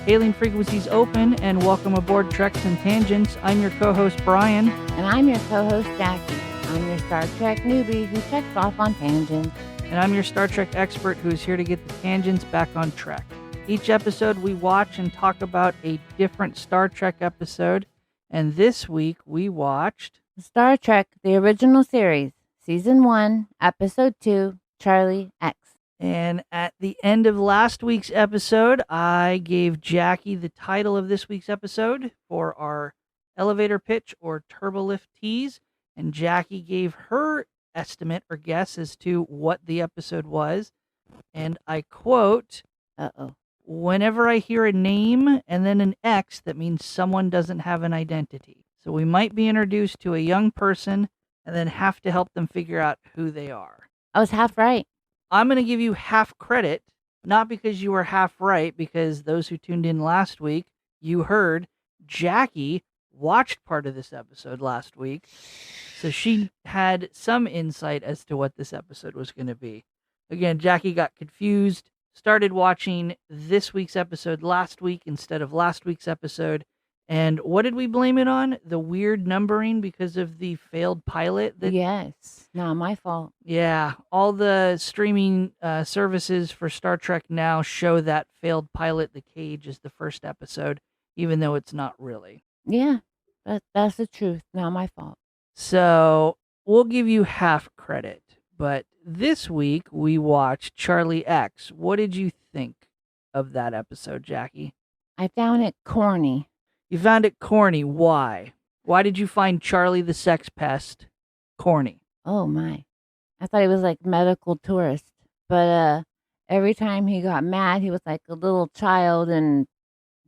Hailing frequencies open, and welcome aboard Treks and Tangents. I'm your co-host, Brian. And I'm your co-host, Jaci. I'm your Star Trek newbie who checks off on tangents. And I'm your Star Trek expert who is here to get the tangents back on track. Each episode we watch and talk about a different Star Trek episode. And this week we watched Star Trek, the original series, Season 1, Episode 2, Charlie X. And at the end of last week's episode, I gave Jackie the title of this week's episode for our elevator pitch or turbolift tease. And Jackie gave her estimate or guess as to what the episode was. And I quote, "Whenever I hear a name and then an X, that means someone doesn't have an identity. So we might be introduced to a young person and then have to help them figure out who they are." I was half right. I'm going to give you half credit, not because you were half right, because those who tuned in last week, you heard Jackie watched part of this episode last week, so she had some insight as to what this episode was going to be. Again, Jackie got confused, started watching this week's episode last week instead of last week's episode. And what did we blame it on? The weird numbering because of the failed pilot? Yes, not my fault. Yeah, all the streaming services for Star Trek now show that failed pilot, The Cage, as the first episode, even though it's not really. Yeah, that's the truth. Not my fault. So we'll give you half credit. But this week we watched Charlie X. What did you think of that episode, Jackie? I found it corny. You found it corny. Why? Why did you find Charlie the Sex Pest corny? Oh my. I thought he was like medical tourist. But every time he got mad, he was like a little child and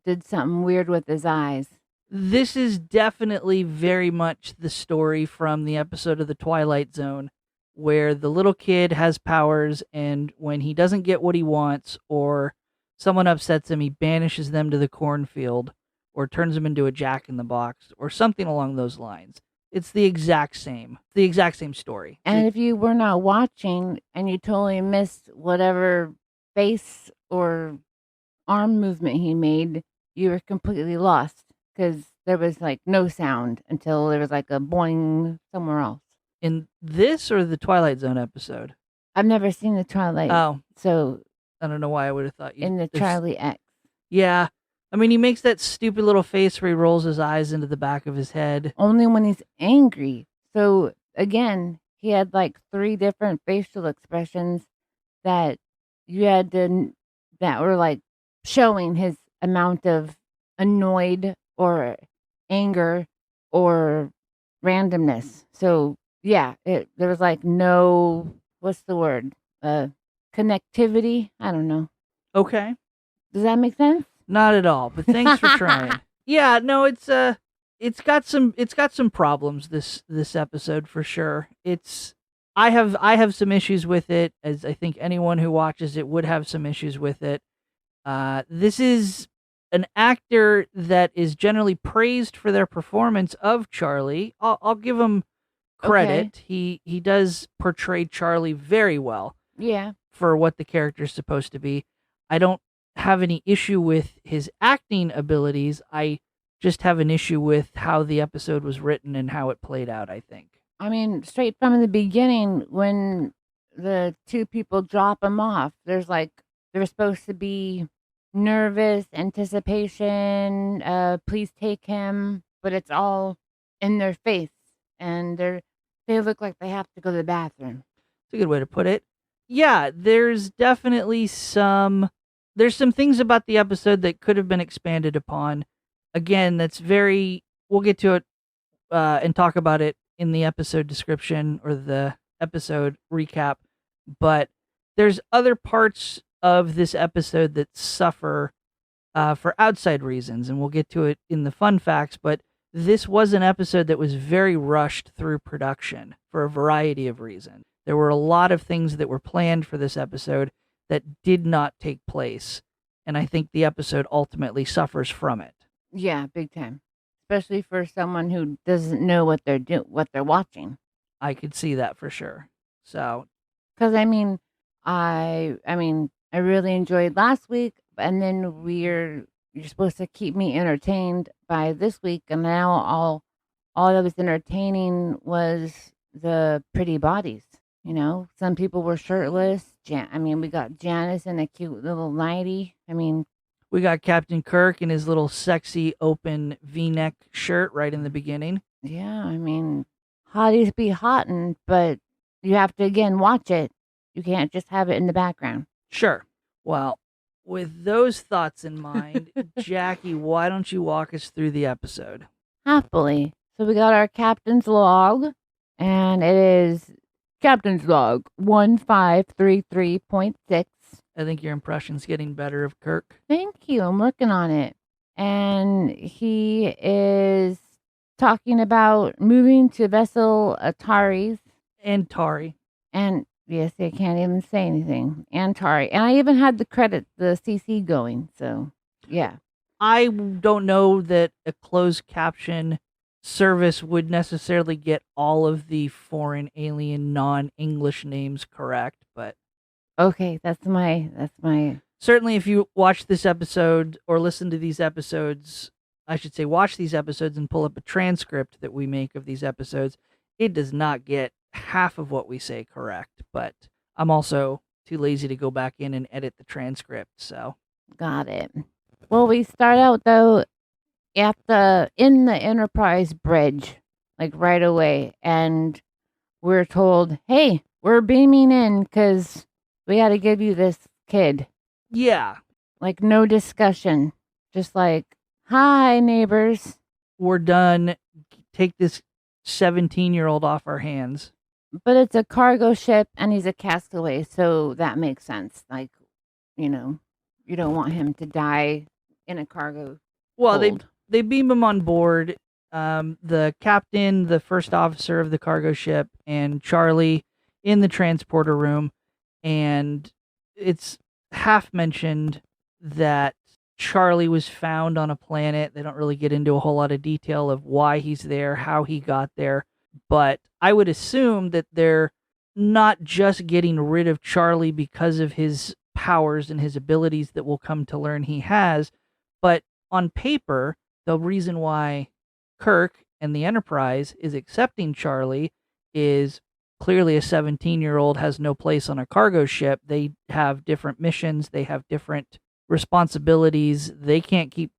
did something weird with his eyes. This is definitely very much the story from the episode of The Twilight Zone, where the little kid has powers, and when he doesn't get what he wants or someone upsets him, he banishes them to the cornfield or turns them into a jack-in-the-box or something along those lines. It's the exact same story. And if you were not watching and you totally missed whatever face or arm movement he made, you were completely lost because there was like no sound until there was like a boing somewhere else. In this or the Twilight Zone episode? I've never seen the Twilight. Oh. So I don't know why I would have thought you... In the Charlie X. Yeah. I mean, he makes that stupid little face where he rolls his eyes into the back of his head. Only when he's angry. So, again, he had like 3 different facial expressions that that were like showing his amount of annoyed or anger or randomness. So, yeah, there was like no, what's the word? Connectivity? I don't know. Okay. Does that make sense? Not at all, but thanks for trying. Yeah, no, it's got some problems this episode for sure. I have some issues with it, as I think anyone who watches it would have some issues with it. This is an actor that is generally praised for their performance of Charlie. I'll give him credit. Okay. He does portray Charlie very well. Yeah. For what the character is supposed to be. I don't have any issue with his acting abilities. I just have an issue with how the episode was written and how it played out, I think. I mean, straight from the beginning, when the 2 people drop him off, there's like, they're supposed to be nervous, anticipation, please take him, but it's all in their face, and they look like they have to go to the bathroom. That's a good way to put it. Yeah, there's definitely there's some things about the episode that could have been expanded upon. Again, we'll get to it and talk about it in the episode description or the episode recap, but there's other parts of this episode that suffer for outside reasons, and we'll get to it in the fun facts, but this was an episode that was very rushed through production for a variety of reasons. There were a lot of things that were planned for this episode that did not take place, and I think the episode ultimately suffers from it. Yeah, big time. especially for someone who doesn't know what they're watching. I could see that for sure. So, Because I really enjoyed last week, and then you're supposed to keep me entertained by this week, and now all that was entertaining was the pretty bodies. Some people were shirtless. We got Janice in a cute little nightie. we got Captain Kirk in his little sexy open V-neck shirt right in the beginning. Yeah, hotties be hottin', but you have to again watch it. You can't just have it in the background. Sure. Well, with those thoughts in mind, Jackie, why don't you walk us through the episode? Happily. So we got our captain's log, and it is captain's log 1533.6. I think your impression's getting better of Kirk. Thank you. I'm working on it. And he is talking about moving to vessel Atari's. And Tari. And yes, I can't even say anything. And Tari. And I even had the CC going. So, yeah. I don't know that a closed caption service would necessarily get all of the foreign alien non-English names correct, but okay, that's my certainly if you watch this episode or listen to these episodes, I should say watch these episodes and pull up a transcript that we make of these episodes, it does not get half of what we say correct, but I'm also too lazy to go back in and edit the transcript, so. Got it. Well, we start out though in the Enterprise bridge, like right away, and we're told, "Hey, we're beaming in because we got to give you this kid." Yeah. Like no discussion, just like, "Hi, neighbors. We're done. Take this 17-year-old off our hands." But it's a cargo ship, and he's a castaway, so that makes sense. Like, you don't want him to die in a cargo. Well, hold. they beam him on board. The captain, the first officer of the cargo ship, and Charlie in the transporter room. And it's half mentioned that Charlie was found on a planet. They don't really get into a whole lot of detail of why he's there, how he got there. But I would assume that they're not just getting rid of Charlie because of his powers and his abilities that we'll come to learn he has, but on paper, the reason why Kirk and the Enterprise is accepting Charlie is clearly a 17-year-old has no place on a cargo ship. They have different missions, they have different responsibilities they can't keep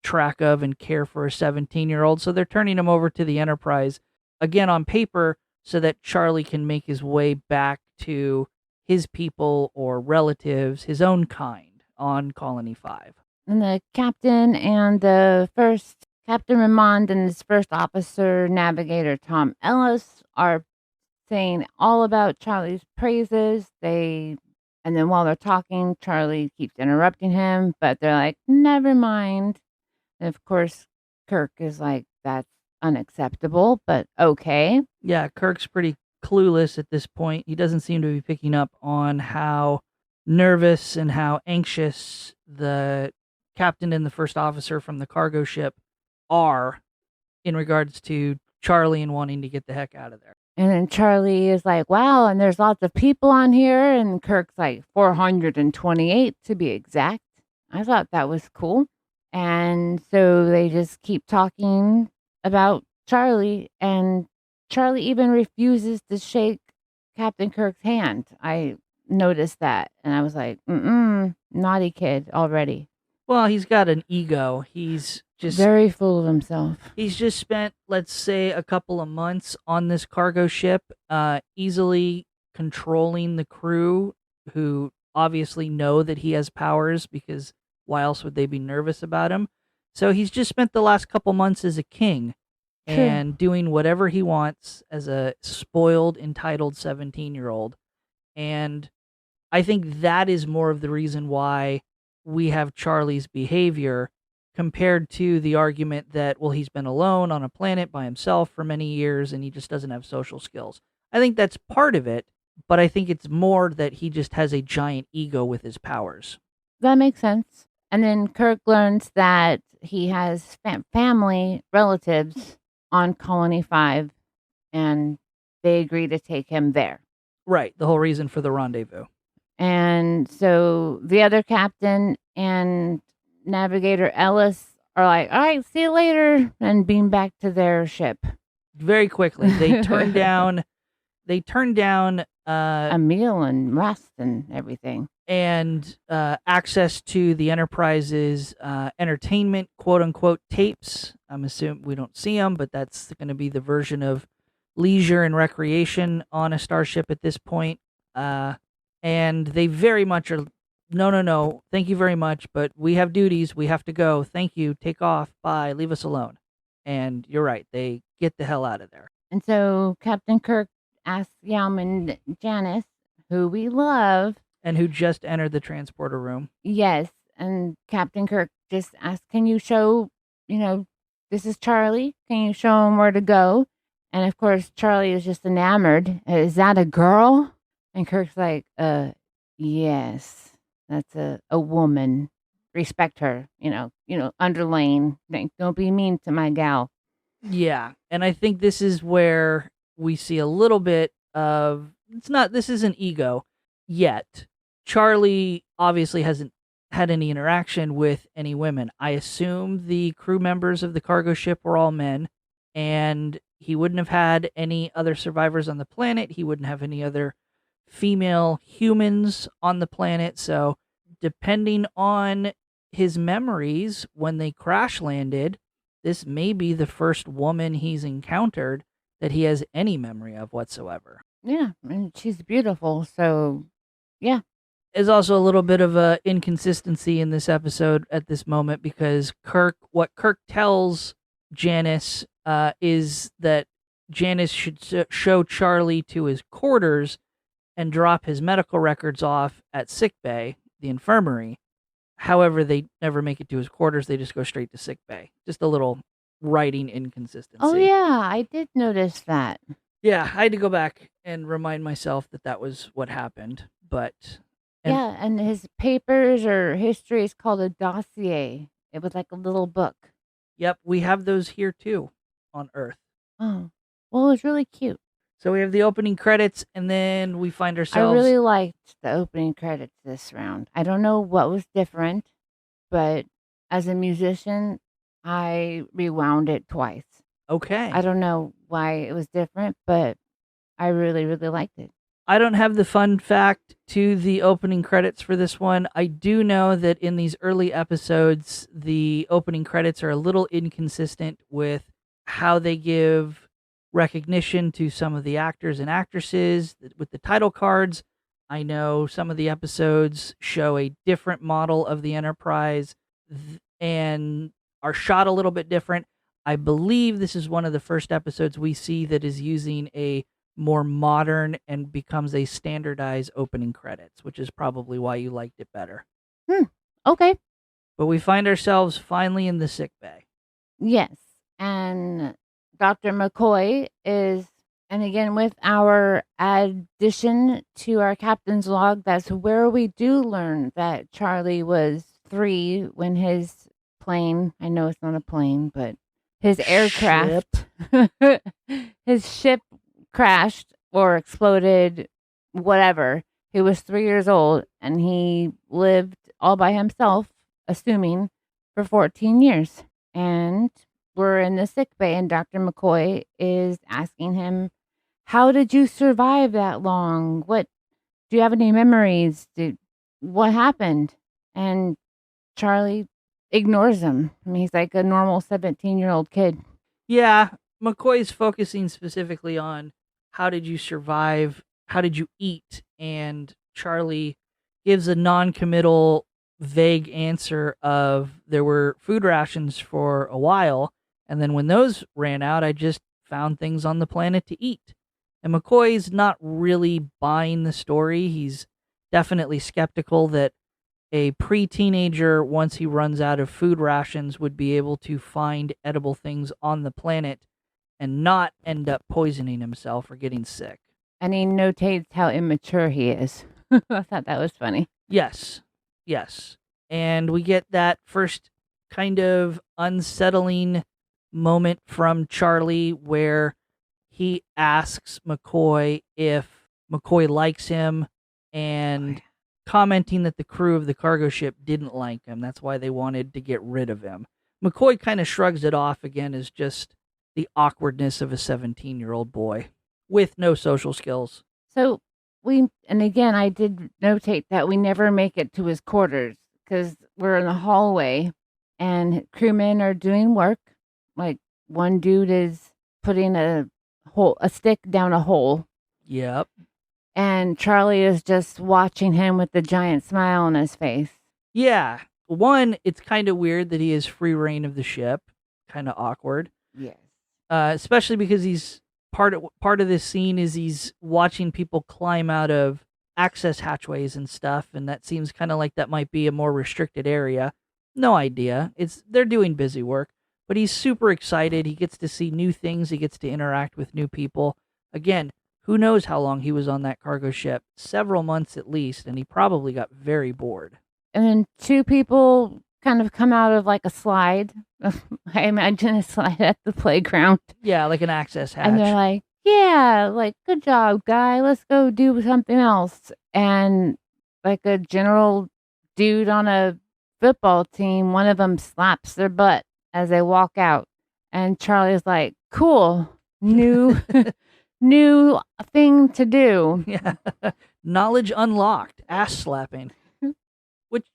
track of and care for a 17-year-old, so they're turning him over to the Enterprise, again on paper, so that Charlie can make his way back to his people or relatives, his own kind, on Colony 5. And the captain and the first Captain Raymond and his first officer navigator Tom Ellis are saying all about Charlie's praises. And then while they're talking, Charlie keeps interrupting him, but they're like, never mind. And of course, Kirk is like, that's unacceptable, but okay. Yeah, Kirk's pretty clueless at this point. He doesn't seem to be picking up on how nervous and how anxious the captain and the first officer from the cargo ship are in regards to Charlie and wanting to get the heck out of there. And then Charlie is like, wow, and there's lots of people on here. And Kirk's like, 428 to be exact. I thought that was cool. And so they just keep talking about Charlie. And Charlie even refuses to shake Captain Kirk's hand. I noticed that. And I was like, naughty kid already. Well, he's got an ego. He's just very full of himself. He's just spent, let's say, a couple of months on this cargo ship, easily controlling the crew who obviously know that he has powers, because why else would they be nervous about him? So he's just spent the last couple months as a king and doing whatever he wants as a spoiled, entitled 17-year-old. And I think that is more of the reason why we have Charlie's behavior compared to the argument that, well, he's been alone on a planet by himself for many years and he just doesn't have social skills. I think that's part of it, but I think it's more that he just has a giant ego with his powers. That makes sense. And then Kirk learns that he has family relatives on Colony 5, and they agree to take him there. Right, the whole reason for the rendezvous. And so the other captain and Navigator Ellis are like, all right, see you later, and beam back to their ship. Very quickly, they turn down a meal and rest and everything. And access to the Enterprise's entertainment, quote unquote, tapes. I'm assuming we don't see them, but that's going to be the version of leisure and recreation on a starship at this point. And they very much are, no, thank you very much, but we have duties, we have to go, thank you, take off, bye, leave us alone. And you're right, they get the hell out of there. And so Captain Kirk asks Yum and Janice, who we love, and who just entered the transporter room. Yes, and Captain Kirk just asks, can you show, this is Charlie, can you show him where to go? And of course, Charlie is just enamored. Is that a girl? And Kirk's like, yes, that's a woman. Respect her, underlane. Don't be mean to my gal. Yeah, and I think this is where we see a little bit of, this isn't ego yet. Charlie obviously hasn't had any interaction with any women. I assume the crew members of the cargo ship were all men, and he wouldn't have had any other survivors on the planet. He wouldn't have any other female humans on the planet. So depending on his memories when they crash landed, this may be the first woman he's encountered that he has any memory of whatsoever. Yeah, and she's beautiful, so yeah. There's also a little bit of a inconsistency in this episode at this moment, because what Kirk tells Janice is that Janice should show Charlie to his quarters and drop his medical records off at sickbay, the infirmary. However, they never make it to his quarters. They just go straight to sickbay. Just a little writing inconsistency. Oh, yeah, I did notice that. Yeah, I had to go back and remind myself that was what happened. But yeah, and his papers or history is called a dossier. It was like a little book. Yep, we have those here too on Earth. Oh, well, it was really cute. So we have the opening credits, and then we find ourselves... I really liked the opening credits this round. I don't know what was different, but as a musician, I rewound it twice. Okay. I don't know why it was different, but I really, really liked it. I don't have the fun fact to the opening credits for this one. I do know that in these early episodes, the opening credits are a little inconsistent with how they give recognition to some of the actors and actresses with the title cards. I know some of the episodes show a different model of the Enterprise and are shot a little bit different. I believe this is one of the first episodes we see that is using a more modern and becomes a standardized opening credits, which is probably why you liked it better. Okay. But we find ourselves finally in the sick bay. Yes. And Dr. McCoy is, and again, with our addition to our captain's log, that's where we do learn that Charlie was 3 when his plane, I know it's not a plane, but his aircraft, his ship crashed or exploded, whatever. He was 3 years old, and he lived all by himself, assuming, for 14 years. And we're in the sick bay, and Dr. McCoy is asking him, how did you survive that long? What, do you have any memories? What happened? And Charlie ignores him. I mean, he's like a normal 17-year-old kid. Yeah, McCoy's focusing specifically on how did you survive? How did you eat? And Charlie gives a non-committal, vague answer of there were food rations for a while, and then when those ran out, I just found things on the planet to eat. And McCoy's not really buying the story. He's definitely skeptical that a pre-teenager, once he runs out of food rations, would be able to find edible things on the planet and not end up poisoning himself or getting sick. And he notates how immature he is. I thought that was funny. Yes. And we get that first kind of unsettling moment from Charlie where he asks McCoy if McCoy likes him and commenting that the crew of the cargo ship didn't like him. That's why they wanted to get rid of him. McCoy kind of shrugs it off again as just the awkwardness of a 17-year-old boy with no social skills. So and again, I did notate that we never make it to his quarters because we're in the hallway and crewmen are doing work. Like one dude is putting a stick down a hole. Yep. And Charlie is just watching him with a giant smile on his face. Yeah. One, it's kind of weird that he has free reign of the ship. Kind of awkward. Yes. Especially because he's part of this scene is he's watching people climb out of access hatchways and stuff, and that seems kind of like that might be a more restricted area. No idea. They're doing busy work, but he's super excited. He gets to see new things. He gets to interact with new people. Again, who knows how long he was on that cargo ship? Several months at least, and he probably got very bored. And then two people kind of come out of like a slide. I imagine a slide at the playground. Yeah, like an access hatch. And they're like, yeah, like, good job, guy. Let's go do something else. And like a general dude on a football team, one of them slaps their butt as they walk out. And Charlie's like, cool, new thing to do. Yeah. Knowledge unlocked. Ass slapping. Which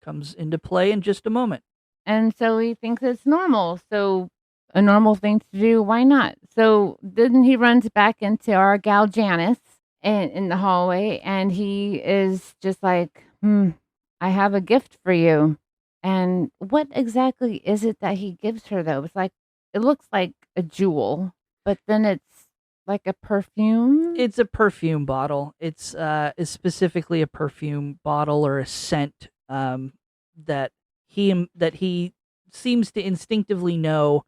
comes into play in just a moment. And so he thinks it's normal. So a normal thing to do, why not? So then he runs back into our gal Janice in the hallway, and he is just like, I have a gift for you. And what exactly is it that he gives her, though? It looks like a jewel, but then it's like a perfume. It's a perfume bottle. It's specifically a perfume bottle or a scent that he seems to instinctively know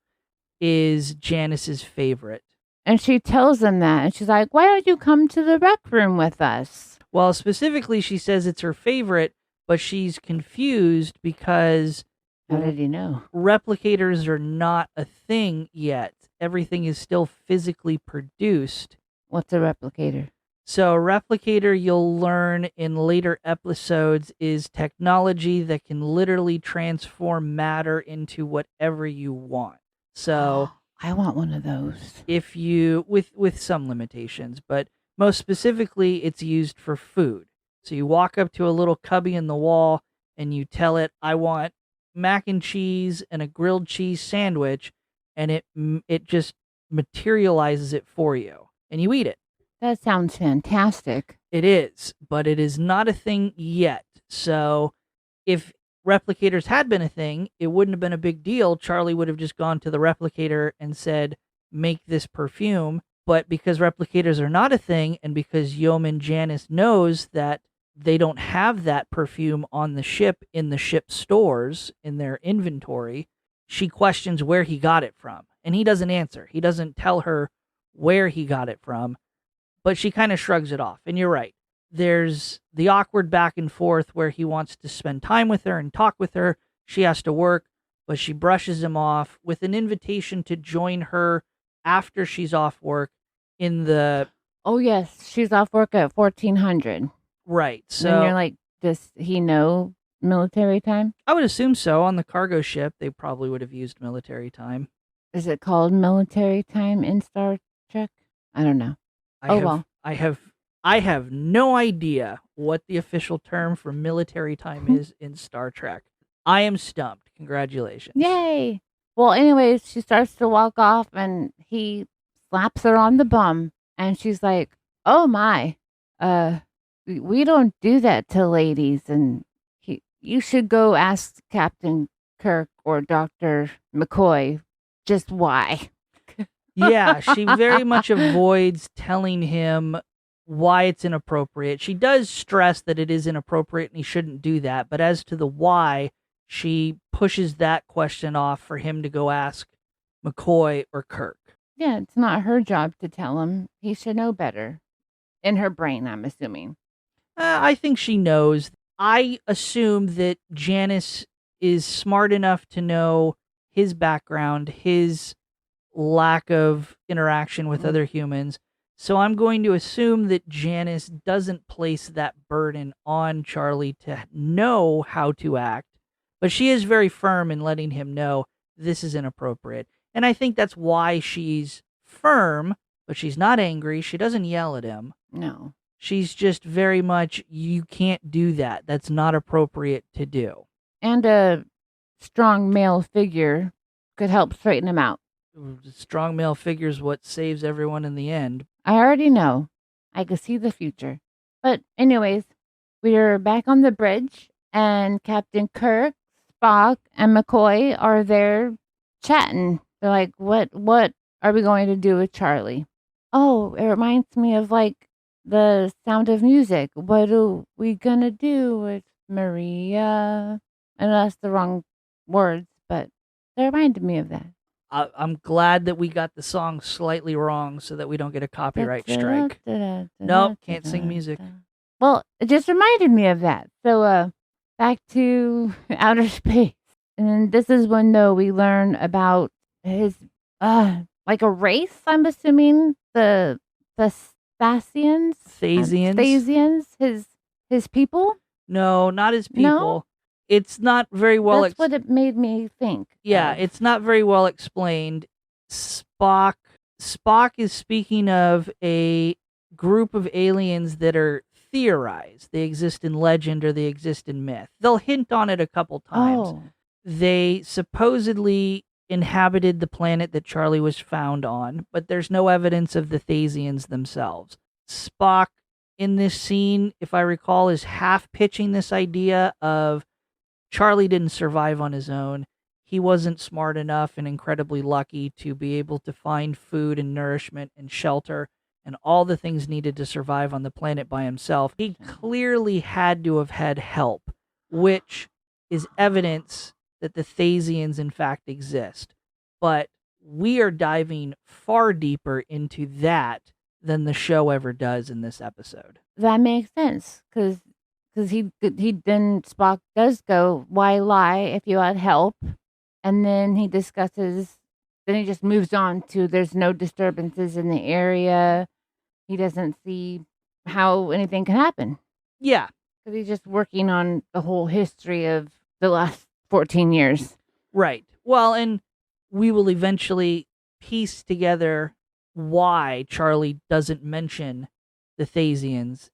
is Janice's favorite. And she tells him that, and she's like, why don't you come to the rec room with us? Well, specifically, she says it's her favorite, but she's confused because... How did he know? Replicators are not a thing yet. Everything is still physically produced. What's a replicator? So a replicator, you'll learn in later episodes, is technology that can literally transform matter into whatever you want. So I want one of those. If you with some limitations, but most specifically it's used for food. So you walk up to a little cubby in the wall and you tell it, I want mac and cheese and a grilled cheese sandwich, and it just materializes it for you and you eat it. That sounds fantastic. It is, but it is not a thing yet. So if replicators had been a thing, it wouldn't have been a big deal. Charlie would have just gone to the replicator and said, make this perfume. But because replicators are not a thing, and because Yeoman Janice knows that they don't have that perfume on the ship in the ship stores, in their inventory, she questions where he got it from. And he doesn't answer. He doesn't tell her where he got it from. But she kind of shrugs it off. And you're right. There's the awkward back and forth where he wants to spend time with her and talk with her. She has to work, but she brushes him off with an invitation to join her after she's off work in the... Oh, yes. She's off work at 1400. Right. So and you're like, does he know military time? I would assume so. On the cargo ship, they probably would have used military time. Is it called military time in Star Trek? I don't know. I have no idea what the official term for military time is in Star Trek. I am stumped. Congratulations. Yay. Well, anyways, she starts to walk off and he slaps her on the bum. And she's like, oh my, we don't do that to ladies. And you should go ask Captain Kirk or Dr. McCoy just why. Yeah, she very much avoids telling him why it's inappropriate. She does stress that it is inappropriate and he shouldn't do that. But as to the why, she pushes that question off for him to go ask McCoy or Kirk. Yeah, it's not her job to tell him. He should know better. In her brain, I'm assuming. I think she knows. I assume that Janice is smart enough to know his background, his lack of interaction with other humans. So I'm going to assume that Janice doesn't place that burden on Charlie to know how to act, but she is very firm in letting him know this is inappropriate. And I think that's why she's firm, but she's not angry. She doesn't yell at him. No. She's just very much, you can't do that. That's not appropriate to do. And a strong male figure could help straighten him out. Strong male figure's what saves everyone in the end. I already know. I can see the future. But anyways, we're back on the bridge, and Captain Kirk, Spock, and McCoy are there chatting. They're like, what are we going to do with Charlie? Oh, it reminds me of like the Sound of Music. What are we gonna do with Maria? And that's the wrong words, but they reminded me of that. I'm glad that we got the song slightly wrong so that we don't get a copyright strike. Nope, can't sing music. Well, it just reminded me of that. So back to outer space. And this is when, though, we learn about his, like a race, I'm assuming, the Thasians? Thasians? His people? No, not his people. No? It's not very well... That's what it made me think. Yeah, it's not very well explained. Spock is speaking of a group of aliens that are theorized. They exist in legend or they exist in myth. They'll hint on it a couple times. Oh. They supposedly inhabited the planet that Charlie was found on, but there's no evidence of the Thasians themselves. Spock, in this scene, if I recall, is half pitching this idea of Charlie didn't survive on his own. He wasn't smart enough and incredibly lucky to be able to find food and nourishment and shelter and all the things needed to survive on the planet by himself. He clearly had to have had help, which is evidence that the Thasians in fact exist. But we are diving far deeper into that than the show ever does in this episode. That makes sense, because he then Spock does go, why lie if you had help? And then he discusses, then he just moves on to there's no disturbances in the area. He doesn't see how anything can happen. Yeah. Because he's just working on the whole history of the last 14 years. Right. Well, and we will eventually piece together why Charlie doesn't mention the Thasians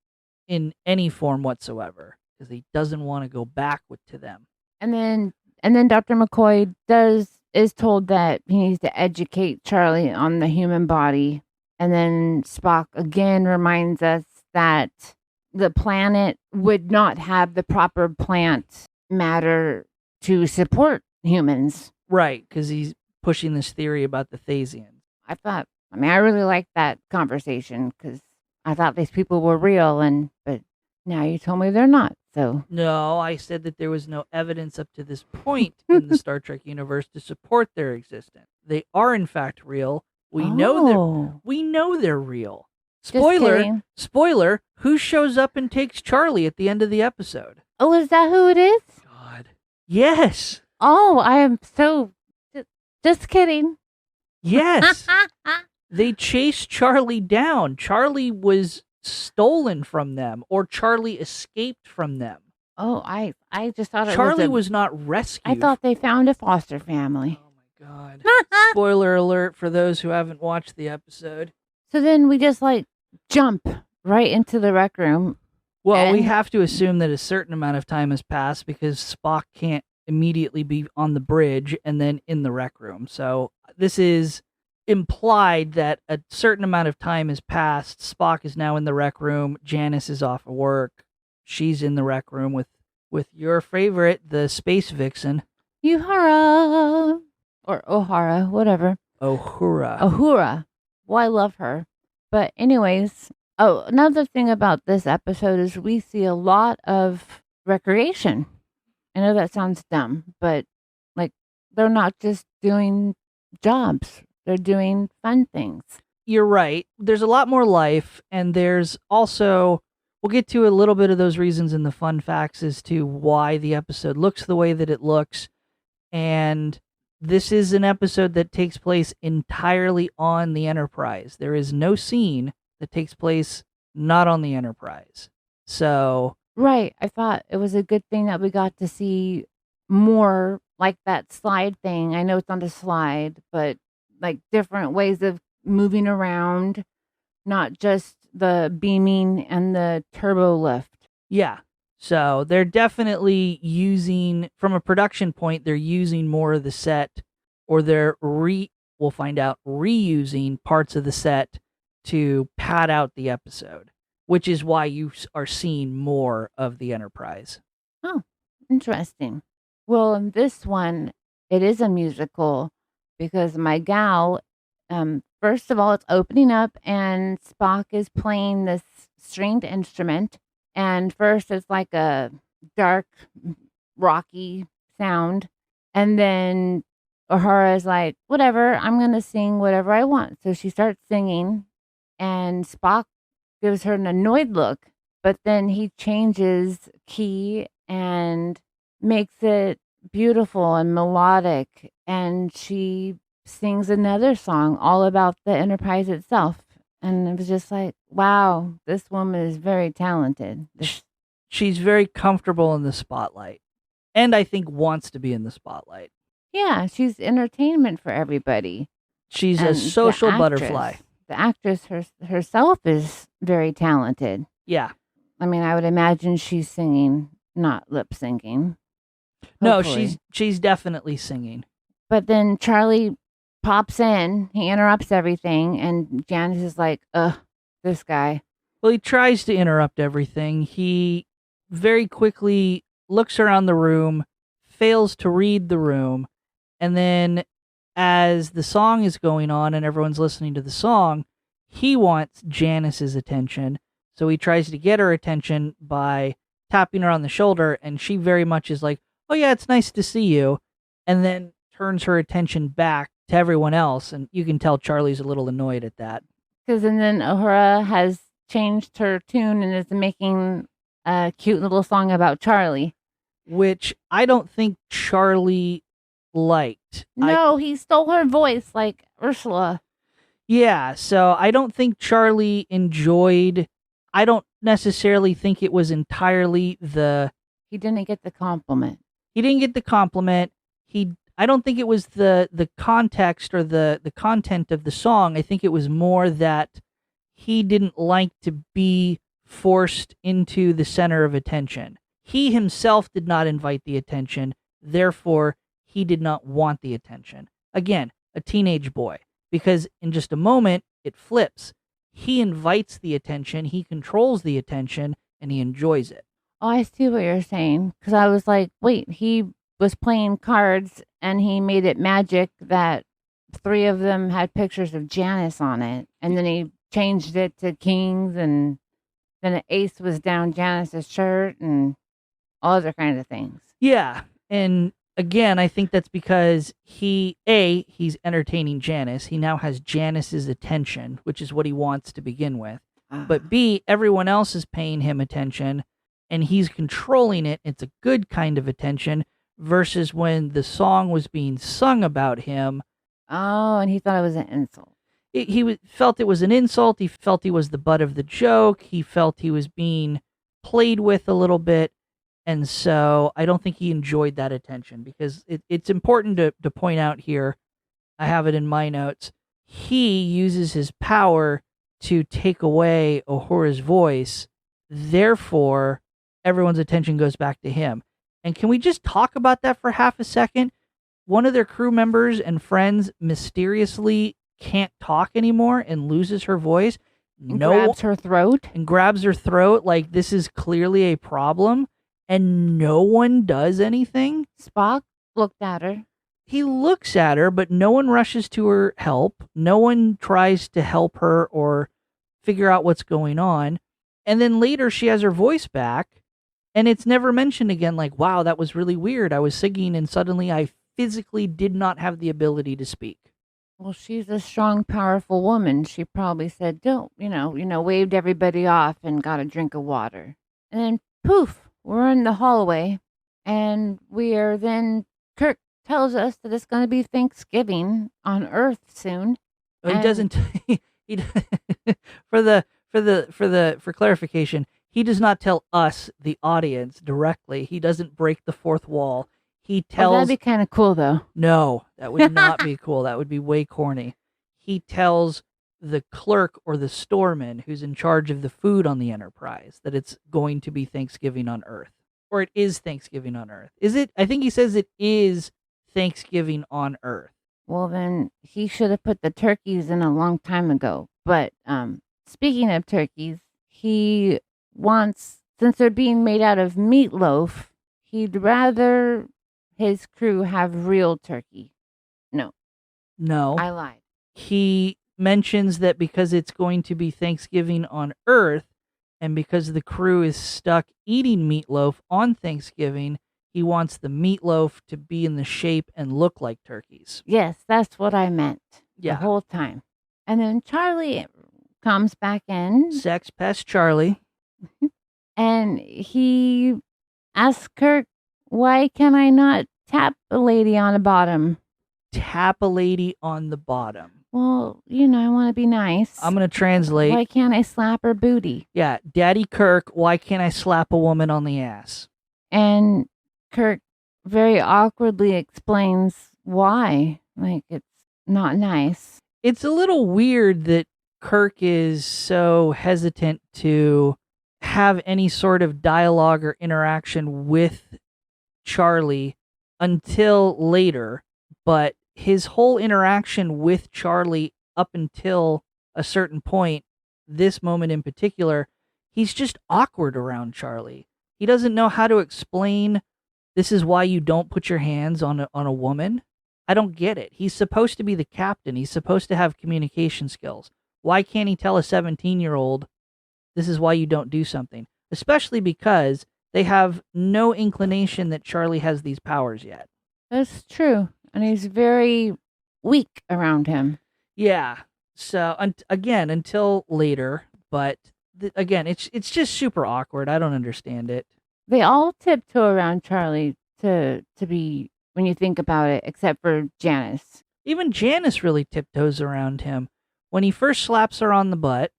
in any form whatsoever, because he doesn't want to go back to them. And then Dr. McCoy is told that he needs to educate Charlie on the human body. And then Spock again reminds us that the planet would not have the proper plant matter to support humans. Right, because he's pushing this theory about the Thasians. I really liked that conversation, because I thought these people were real, but now you told me they're not. So no, I said that there was no evidence up to this point in the Star Trek universe to support their existence. They are in fact real. We know they're real. Spoiler, who shows up and takes Charlie at the end of the episode? Oh, is that who it is? God. Yes. Oh, I am so just kidding. Yes. They chased Charlie down. Charlie was stolen from them, or Charlie escaped from them. Oh, I just thought Charlie was not rescued. I thought they found a foster family. Oh my God. Spoiler alert for those who haven't watched the episode. So then we just jump right into the rec room. Well, we have to assume that a certain amount of time has passed, because Spock can't immediately be on the bridge and then in the rec room. So this is implied that a certain amount of time has passed. Spock is now in the rec room. Janice is off of work. She's in the rec room with your favorite, the space vixen. Uhura. Or O'Hara, whatever. Uhura. Well, I love her. But anyways, another thing about this episode is we see a lot of recreation. I know that sounds dumb, but they're not just doing jobs. They're doing fun things. You're right. There's a lot more life, and there's also we'll get to a little bit of those reasons in the fun facts as to why the episode looks the way that it looks. And this is an episode that takes place entirely on the Enterprise. There is no scene that takes place not on the Enterprise. So, Right. I thought it was a good thing that we got to see more like that slide thing. I know it's on the slide, but like different ways of moving around, not just the beaming and the turbo lift. yeah. So they're definitely using, from a production point, they're using more of the set, or we'll find out, reusing parts of the set to pad out the episode, which is why you are seeing more of the Enterprise. Oh, interesting. Well, in this one, it is a musical because my gal, first of all, it's opening up and Spock is playing this stringed instrument. And first, it's like a dark, rocky sound. And then Uhura is like, whatever, I'm going to sing whatever I want. So she starts singing, and Spock gives her an annoyed look. But then he changes key and makes it beautiful and melodic. And she sings another song all about the Enterprise itself. And it was just like, wow, this woman is very talented. She's very comfortable in the spotlight, and I think wants to be in the spotlight. Yeah, she's entertainment for everybody. She's And a social butterfly. The actress herself is very talented. Yeah. I mean, I would imagine she's singing, not lip syncing. No, she's definitely singing. But then Charlie pops in, he interrupts everything, and Janice is like, ugh, this guy. Well, he tries to interrupt everything. He very quickly looks around the room, fails to read the room, and then as the song is going on and everyone's listening to the song, he wants Janice's attention. So he tries to get her attention by tapping her on the shoulder, and she very much is like, oh yeah, it's nice to see you, and then turns her attention back to everyone else, and you can tell Charlie's a little annoyed at that. And then Uhura has changed her tune and is making a cute little song about Charlie. Which I don't think Charlie liked. No, he stole her voice like Ursula. Yeah, so I don't think Charlie enjoyed. I don't necessarily think it was entirely He didn't get the compliment. He didn't get the compliment. I don't think it was the context or the content of the song. I think it was more that he didn't like to be forced into the center of attention. He himself did not invite the attention, therefore he did not want the attention. Again, a teenage boy, because in just a moment it flips. He invites the attention, he controls the attention, and he enjoys it. Oh, I see what you're saying. Because I was like, wait, he was playing cards and he made it magic that 3 of them had pictures of Janice on it. And then he changed it to kings, and then an ace was down Janice's shirt and all other kinds of things. Yeah, and again, I think that's because he's entertaining Janice. He now has Janice's attention, which is what he wants to begin with. But B, everyone else is paying him attention, and he's controlling it. It's a good kind of attention, versus when the song was being sung about him. Oh, and he thought it was an insult. He felt it was an insult. He felt he was the butt of the joke. He felt he was being played with a little bit. And so I don't think he enjoyed that attention, because it's important to point out here, I have it in my notes, he uses his power to take away Uhura's voice. Therefore, everyone's attention goes back to him. And can we just talk about that for half a second? One of their crew members and friends mysteriously can't talk anymore and loses her voice. Grabs her throat. And grabs her throat like this is clearly a problem. And no one does anything. Spock looked at her. He looks at her, but no one rushes to her help. No one tries to help her or figure out what's going on. And then later she has her voice back, and it's never mentioned again like, wow, that was really weird. I was singing and suddenly I physically did not have the ability to speak. Well, she's a strong, powerful woman. She probably said, "Don't," waved everybody off and got a drink of water. And then poof, we're in the hallway and we are then Kirk tells us that it's going to be Thanksgiving on Earth soon. He And doesn't. He for clarification, he does not tell us, the audience, directly. He doesn't break the fourth wall. He oh, that'd tells. be kind of cool though. No, that would not be cool. That would be way corny. He tells the clerk or the storeman who's in charge of the food on the Enterprise that it's going to be Thanksgiving on Earth. Or it is Thanksgiving on Earth. Is it? I think he says it is Thanksgiving on Earth. Well, then he should have put the turkeys in a long time ago. But speaking of turkeys, he wants, since they're being made out of meatloaf, he'd rather his crew have real turkey. No, No. I lied. He mentions that because it's going to be Thanksgiving on Earth and because the crew is stuck eating meatloaf on Thanksgiving, he wants the meatloaf to be in the shape and look like turkeys. Yes, that's what I meant Yeah. the whole time. And then Charlie comes back in. Sex pest Charlie. And he asks Kirk, why can I not tap a lady on the bottom? Tap a lady on the bottom. Well, I want to be nice. I'm going to translate. Why can't I slap her booty? Yeah, Daddy Kirk, why can't I slap a woman on the ass? And Kirk very awkwardly explains why. Like, it's not nice. It's a little weird that Kirk is so hesitant to have any sort of dialogue or interaction with Charlie until later, but his whole interaction with Charlie up until a certain point, this moment in particular, he's just awkward around Charlie. He doesn't know how to explain, this is why you don't put your hands on a woman. I don't get it. He's supposed to be the captain. He's supposed to have communication skills. Why can't he tell a 17-year-old, this is why you don't do something? Especially because they have no inclination that Charlie has these powers yet. That's true. And he's very weak around him. Yeah. So, again, until later. But, again, it's just super awkward. I don't understand it. They all tiptoe around Charlie to be, when you think about it, except for Janice. Even Janice really tiptoes around him. When he first slaps her on the butt.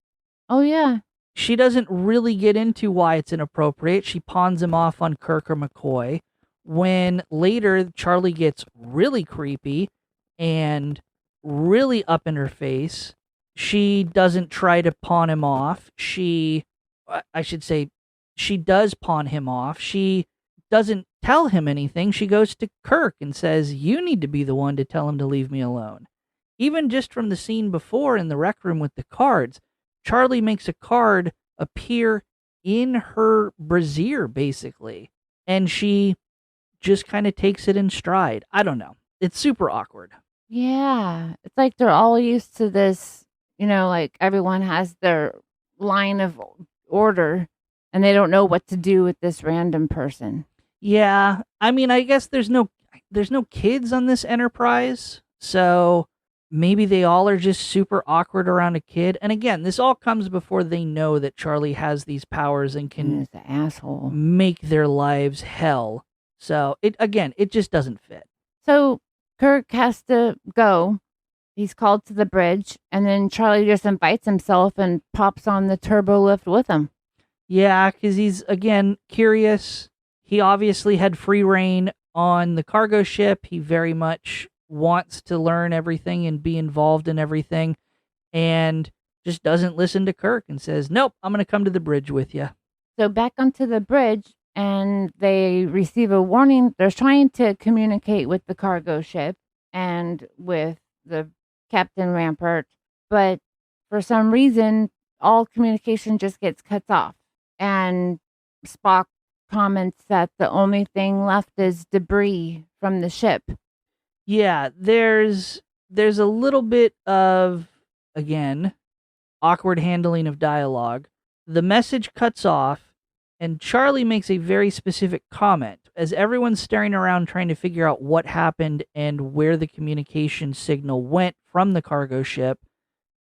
Oh, yeah. She doesn't really get into why it's inappropriate. She pawns him off on Kirk or McCoy. When later Charlie gets really creepy and really up in her face, she doesn't try to pawn him off. I should say, she does pawn him off. She doesn't tell him anything. She goes to Kirk and says, you need to be the one to tell him to leave me alone. Even just from the scene before in the rec room with the cards, Charlie makes a card appear in her brassiere, basically. And she just kind of takes it in stride. I don't know. It's super awkward. Yeah. It's like they're all used to this, like everyone has their line of order and they don't know what to do with this random person. Yeah. I mean, I guess there's no kids on this Enterprise. So maybe they all are just super awkward around a kid. And again, this all comes before they know that Charlie has these powers and can He's an asshole. Make their lives hell. So it just doesn't fit. So Kirk has to go. He's called to the bridge, and then Charlie just invites himself and pops on the turbo lift with him. Yeah, because he's, again, curious. He obviously had free reign on the cargo ship. He very much wants to learn everything and be involved in everything, and just doesn't listen to Kirk and says, nope, I'm going to come to the bridge with you. So back onto the bridge, and they receive a warning. They're trying to communicate with the cargo ship and with the Captain Rampart, but for some reason, all communication just gets cut off. And Spock comments that the only thing left is debris from the ship. Yeah, there's a little bit of, again, awkward handling of dialogue. The message cuts off, and Charlie makes a very specific comment. as everyone's staring around trying to figure out what happened and where the communication signal went from the cargo ship,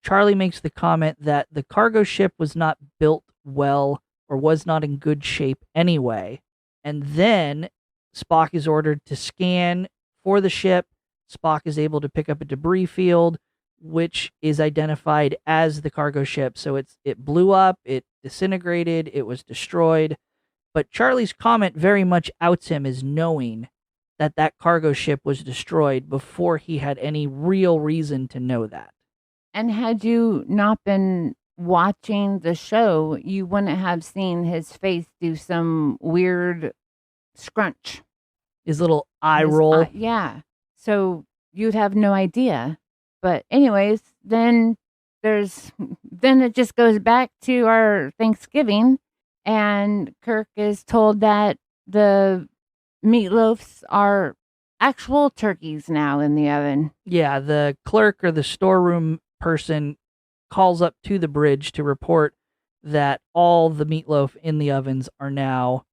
Charlie makes the comment that the cargo ship was not built well or was not in good shape anyway. And then Spock is ordered to scan for the ship. Spock is able to pick up a debris field, which is identified as the cargo ship. So it blew up, it disintegrated, it was destroyed. But Charlie's comment very much outs him as knowing that that cargo ship was destroyed before he had any real reason to know that. And had you not been watching the show, you wouldn't have seen his face do some weird scrunch. His little eye roll. Yeah. So you'd have no idea. But anyways, then it just goes back to our Thanksgiving, and Kirk is told that the meatloafs are actual turkeys now in the oven. Yeah, the clerk or the storeroom person calls up to the bridge to report that all the meatloaf in the ovens are now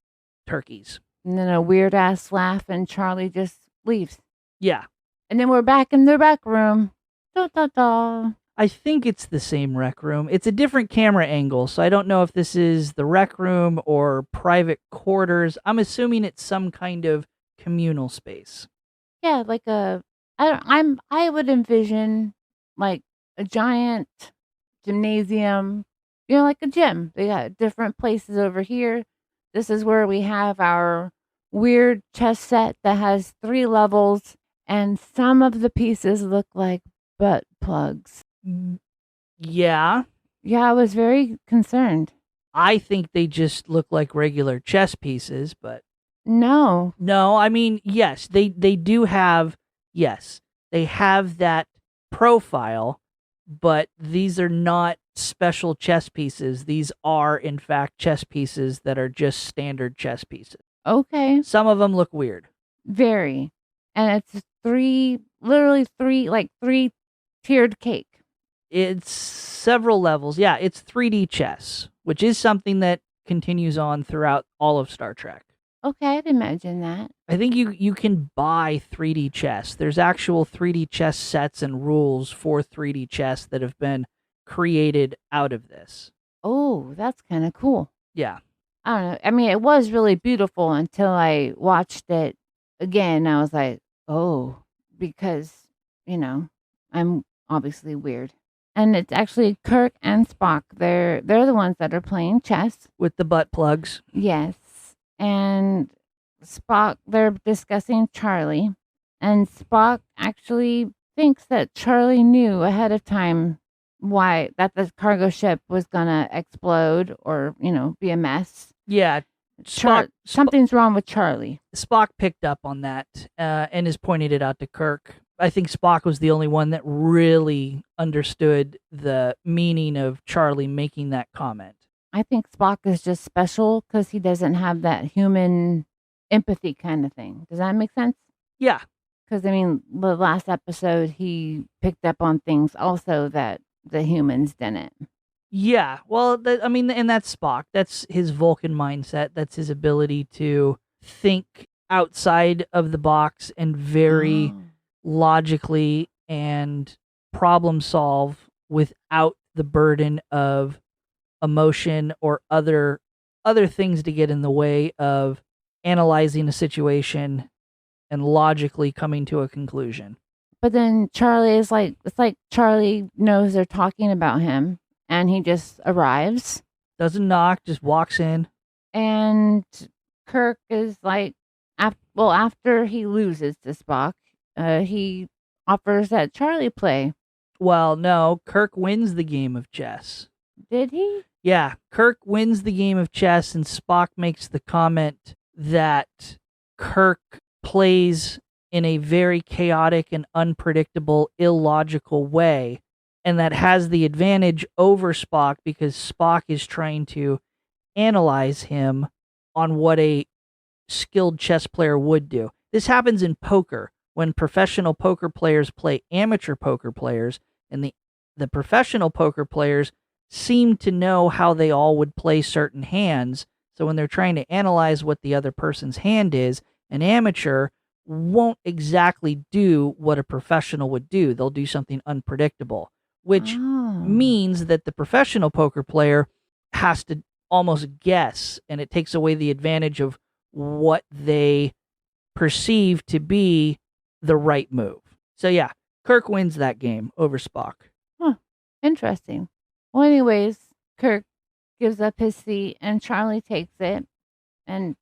turkeys. And then a weird ass laugh, and Charlie just leaves. Yeah. And then we're back in the rec room. Da, da, da. I think it's the same rec room. It's a different camera angle, so I don't know if this is the rec room or private quarters. I'm assuming it's some kind of communal space. Yeah, like I would envision like a giant gymnasium, like a gym. They got different places over here. This is where we have our weird chess set that has 3 levels, and some of the pieces look like butt plugs. Yeah. Yeah, I was very concerned. I think they just look like regular chess pieces, but no, I mean, yes, they do have, yes, they have that profile, but these are not special chess pieces. These are, in fact, chess pieces that are just standard chess pieces. Okay. Some of them look weird. Very. And it's literally three tiered cake. It's several levels. Yeah, it's 3D chess, which is something that continues on throughout all of Star Trek. Okay, I'd imagine that. I think you can buy 3D chess. There's actual 3D chess sets and rules for 3D chess that have been created out of this. Oh, that's kind of cool. Yeah. I don't know. I mean, it was really beautiful until I watched it again. I was like, oh, because, I'm obviously weird. And it's actually Kirk and Spock. They're the ones that are playing chess. With the butt plugs. Yes. And Spock, they're discussing Charlie. And Spock actually thinks that Charlie knew ahead of time why that the cargo ship was going to explode or, be a mess. Yeah. Something's wrong with Charlie. Spock picked up on that and has pointed it out to Kirk. I think Spock was the only one that really understood the meaning of Charlie making that comment. I think Spock is just special because he doesn't have that human empathy kind of thing. Does that make sense? Yeah. Because, the last episode, he picked up on things also that the humans didn't. Yeah. Well, and that's Spock. That's his Vulcan mindset. That's his ability to think outside of the box and very logically and problem solve without the burden of emotion or other things to get in the way of analyzing a situation and logically coming to a conclusion. But then Charlie is it's like Charlie knows they're talking about him and he just arrives. Doesn't knock, just walks in. And Kirk is like, after he loses to Spock, he offers that Charlie play. Well, no, Kirk wins the game of chess. Did he? Yeah, Kirk wins the game of chess, and Spock makes the comment that Kirk plays in a very chaotic and unpredictable, illogical way, and that has the advantage over Spock because Spock is trying to analyze him on what a skilled chess player would do. This happens in poker when professional poker players play amateur poker players, and the professional poker players seem to know how they all would play certain hands. So when they're trying to analyze what the other person's hand is, an amateur won't exactly do what a professional would do. They'll do something unpredictable, which means that the professional poker player has to almost guess, and it takes away the advantage of what they perceive to be the right move. So yeah, Kirk wins that game over Spock. Huh. Interesting. Well, anyways, Kirk gives up his seat and Charlie takes it. And,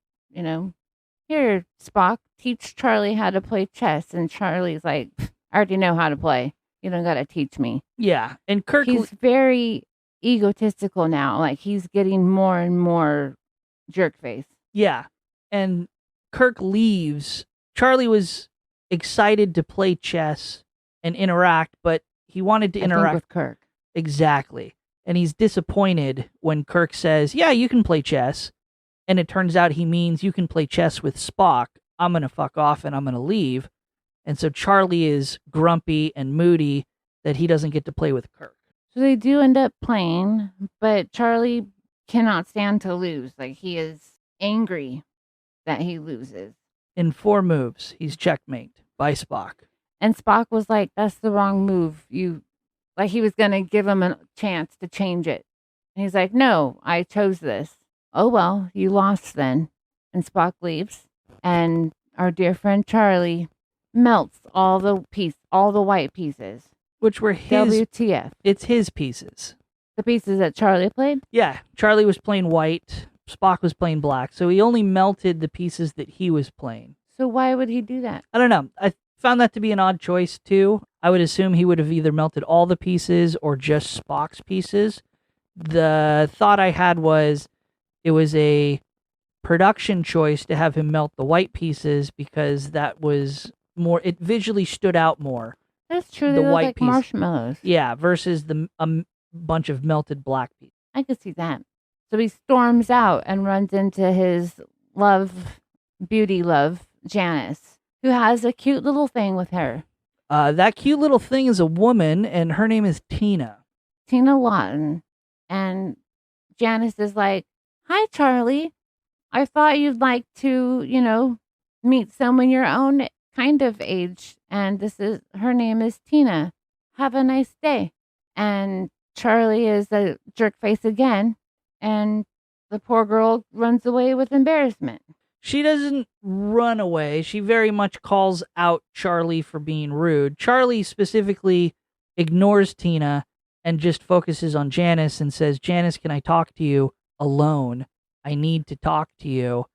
here, Spock, teach Charlie how to play chess. And Charlie's like, I already know how to play. You don't got to teach me. Yeah. And Kirk. He's very egotistical now. Like, he's getting more and more jerk face. Yeah. And Kirk leaves. Charlie was excited to play chess and interact, but he wanted to interact with Kirk. Exactly. And he's disappointed when Kirk says, yeah, you can play chess. And it turns out he means you can play chess with Spock. I'm going to fuck off and I'm going to leave. And so Charlie is grumpy and moody that he doesn't get to play with Kirk. So they do end up playing, but Charlie cannot stand to lose. Like, he is angry that he loses. In 4 moves, he's checkmated by Spock. And Spock was like, that's the wrong move. Like, he was going to give him a chance to change it. And he's like, no, I chose this. Oh, well, you lost then. And Spock leaves. And our dear friend Charlie melts all the white pieces. Which were his. WTF. It's his pieces. The pieces that Charlie played? Yeah. Charlie was playing white. Spock was playing black. So he only melted the pieces that he was playing. So why would he do that? I don't know. I found that to be an odd choice, too. I would assume he would have either melted all the pieces or just Spock's pieces. The thought I had was it was a production choice to have him melt the white pieces because that was more, it visually stood out more. That's true. They look like marshmallows. Yeah, versus the bunch of melted black pieces. I could see that. So he storms out and runs into his beauty love, Janice, who has a cute little thing with her. That cute little thing is a woman, and her name is Tina. Tina Lawton. And Janice is like, hi, Charlie. I thought you'd like to, meet someone your own kind of age. And her name is Tina. Have a nice day. And Charlie is a jerk face again. And the poor girl runs away with embarrassment. She doesn't run away. She very much calls out Charlie for being rude. Charlie specifically ignores Tina and just focuses on Janice and says, Janice, can I talk to you alone? I need to talk to you.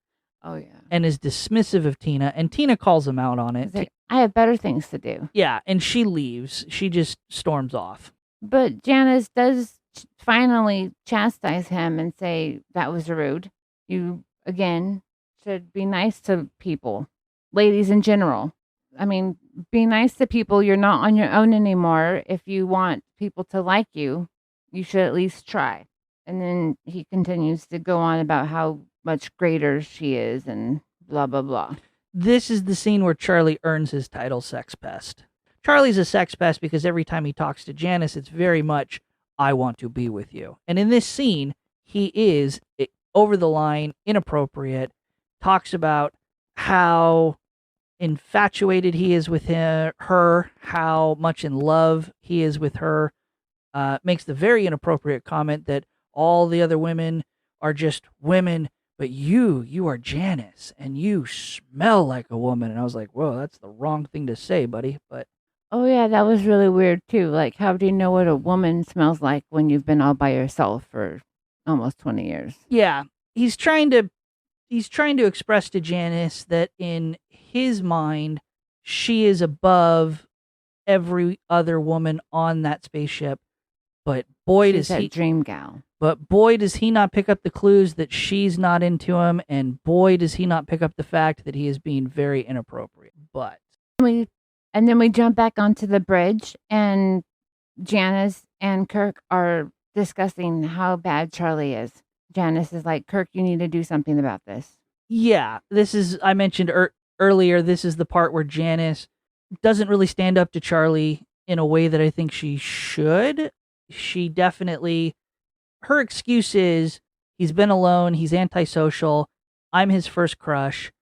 Oh, yeah. And is dismissive of Tina. And Tina calls him out on it. Like, I have better things to do. Yeah, and she leaves. She just storms off. But Janice does finally chastise him and say, that was rude. You, again, should be nice to people. Ladies in general. I mean, be nice to people. You're not on your own anymore. If you want people to like you, you should at least try. And then he continues to go on about how much greater she is and blah, blah, blah. This is the scene where Charlie earns his title sex pest. Charlie's a sex pest because every time he talks to Janice, it's very much, I want to be with you. And in this scene, he is over the line, inappropriate, talks about how infatuated he is with her, how much in love he is with her, makes the very inappropriate comment that all the other women are just women, but you are Janice, and you smell like a woman. And I was like, whoa, that's the wrong thing to say, buddy. But oh, yeah, that was really weird, too. Like, how do you know what a woman smells like when you've been all by yourself for almost 20 years? Yeah, he's trying to express to Janice that in his mind, she is above every other woman on that spaceship. But boy, She's that dream gal. But boy, does he not pick up the clues that she's not into him, and boy, does he not pick up the fact that he is being very inappropriate. But and then we jump back onto the bridge, and Janice and Kirk are discussing how bad Charlie is. Janice is like, Kirk, you need to do something about this. Yeah, this is, I mentioned earlier, this is the part where Janice doesn't really stand up to Charlie in a way that I think she should. She definitely, her excuse is, he's been alone, he's antisocial, I'm his first crush,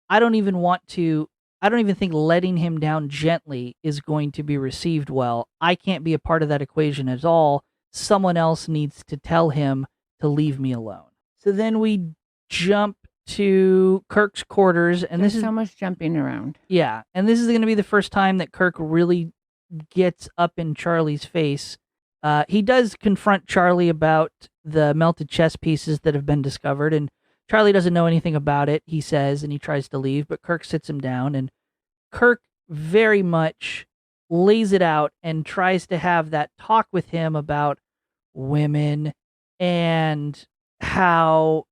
I don't even want to, I don't even think letting him down gently is going to be received well. I can't be a part of that equation at all. Someone else needs to tell him to leave me alone. So then we jump to Kirk's quarters, and There's this is so much jumping around. yeah, and this is going to be the first time that Kirk really gets up in Charlie's face. He does confront Charlie about the melted chess pieces that have been discovered, and Charlie doesn't know anything about it, he says, and he tries to leave, but Kirk sits him down, and Kirk very much lays it out and tries to have that talk with him about women and how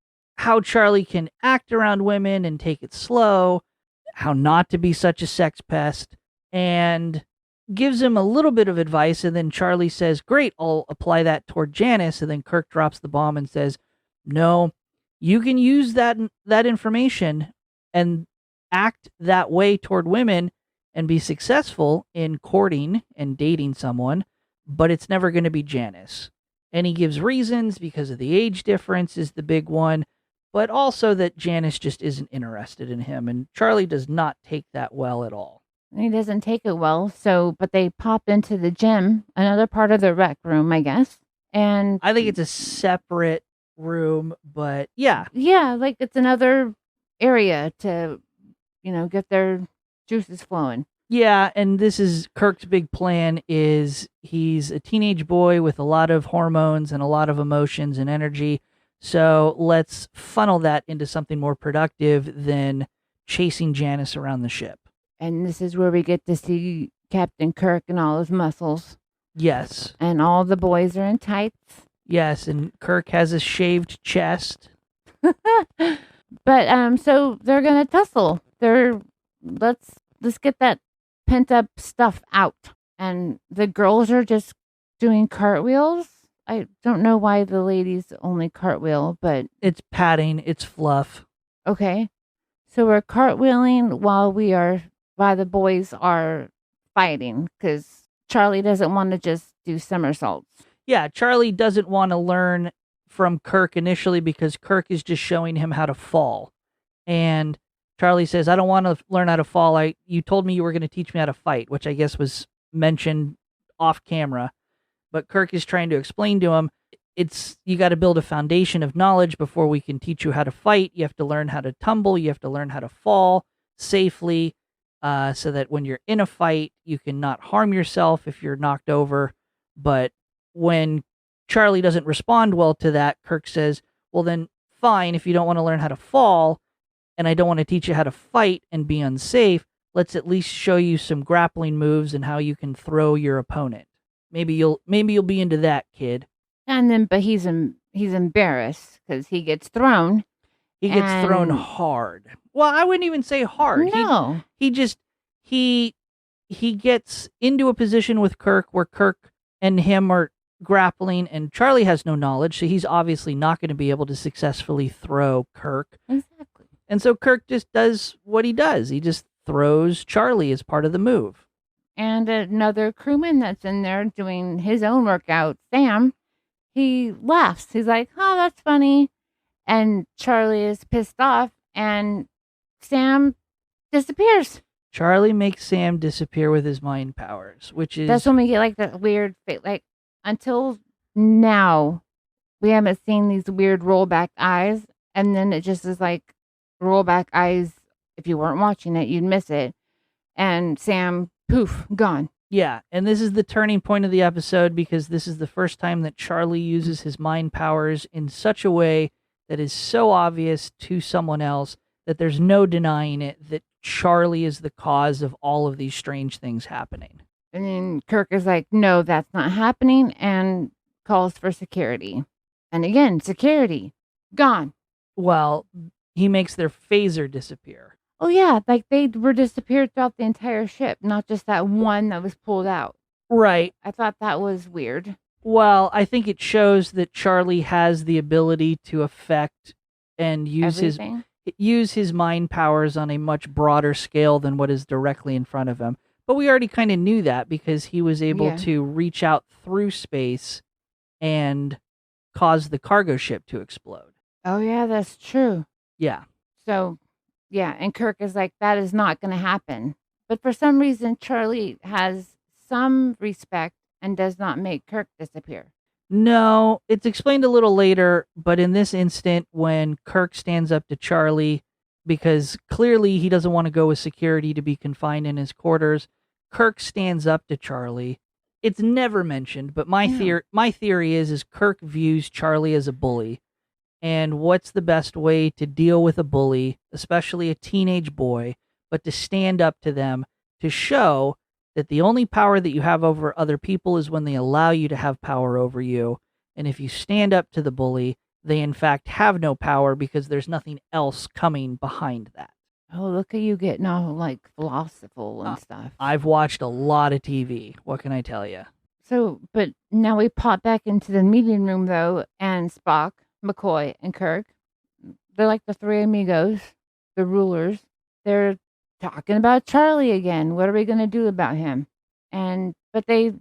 Charlie can act around women and take it slow, how not to be such a sex pest, and gives him a little bit of advice. And then Charlie says, "Great, I'll apply that toward Janice." And then Kirk drops the bomb and says, "No, you can use that information and act that way toward women and be successful in courting and dating someone, but it's never going to be Janice." And he gives reasons because of the age difference is the big one, but also that Janice just isn't interested in him. And Charlie does not take that well at all. He doesn't take it well. So, but they pop into the gym, another part of the rec room, I guess. And I think it's a separate room, but yeah. yeah, like it's another area to, get their juices flowing. Yeah, and this is Kirk's big plan is he's a teenage boy with a lot of hormones and a lot of emotions and energy. So let's funnel that into something more productive than chasing Janice around the ship. And this is where we get to see Captain Kirk and all his muscles. Yes. And all the boys are in tights. Yes, and Kirk has a shaved chest. But so they're gonna tussle. Let's get that pent up stuff out. And the girls are just doing cartwheels. I don't know why the ladies only cartwheel, but it's padding, it's fluff. Okay. So we're cartwheeling while the boys are fighting because Charlie doesn't want to just do somersaults. Yeah, Charlie doesn't want to learn from Kirk initially because Kirk is just showing him how to fall. And Charlie says, "I don't want to learn how to fall. You told me you were going to teach me how to fight," which I guess was mentioned off camera. But Kirk is trying to explain to him, you got to build a foundation of knowledge before we can teach you how to fight. You have to learn how to tumble. You have to learn how to fall safely so that when you're in a fight, you can not harm yourself if you're knocked over. But when Charlie doesn't respond well to that, Kirk says, "Well, then fine, if you don't want to learn how to fall and I don't want to teach you how to fight and be unsafe, let's at least show you some grappling moves and how you can throw your opponent. Maybe you'll be into that, kid." And then, but he's embarrassed because he gets thrown. He gets thrown hard. Well, I wouldn't even say hard. No, he gets into a position with Kirk where Kirk and him are grappling, and Charlie has no knowledge, so he's obviously not going to be able to successfully throw Kirk. Exactly. And so Kirk just does what he does. He just throws Charlie as part of the move. And another crewman that's in there doing his own workout, Sam, he laughs. He's like, "Oh, that's funny." And Charlie is pissed off, and Sam disappears. Charlie makes Sam disappear with his mind powers, which is... That's when we get like that weird, like, until now, we haven't seen these weird rollback eyes. And then it just is like rollback eyes. If you weren't watching it, you'd miss it. And Sam, poof, gone. Yeah, and this is the turning point of the episode because this is the first time that Charlie uses his mind powers in such a way that is so obvious to someone else that there's no denying it, that Charlie is the cause of all of these strange things happening. And then Kirk is like, "No, that's not happening," and calls for security. And again, security, gone. Well, he makes their phaser disappear. Oh, yeah, like they were disappeared throughout the entire ship, not just that one that was pulled out. Right. I thought that was weird. Well, I think it shows that Charlie has the ability to affect and use his mind powers on a much broader scale than what is directly in front of him. But we already kind of knew that because he was able to reach out through space and cause the cargo ship to explode. Oh, yeah, that's true. Yeah. So Yeah, and Kirk is like, that is not going to happen. But for some reason, Charlie has some respect and does not make Kirk disappear. No, it's explained a little later, but in this instant, when Kirk stands up to Charlie, because clearly he doesn't want to go with security to be confined in his quarters, Kirk stands up to Charlie. It's never mentioned, but No. my theory is Kirk views Charlie as a bully, and what's the best way to deal with a bully, especially a teenage boy, but to stand up to them to show that the only power that you have over other people is when they allow you to have power over you. And if you stand up to the bully, they in fact have no power because there's nothing else coming behind that. Oh, look at you getting all like philosophical Uh, and stuff. I've watched a lot of TV. What can I tell you? So, but now we pop back into the meeting room though, and Spock, McCoy, and Kirk, they're like the three amigos, the rulers. They're talking about Charlie again. What are we going to do about him? But they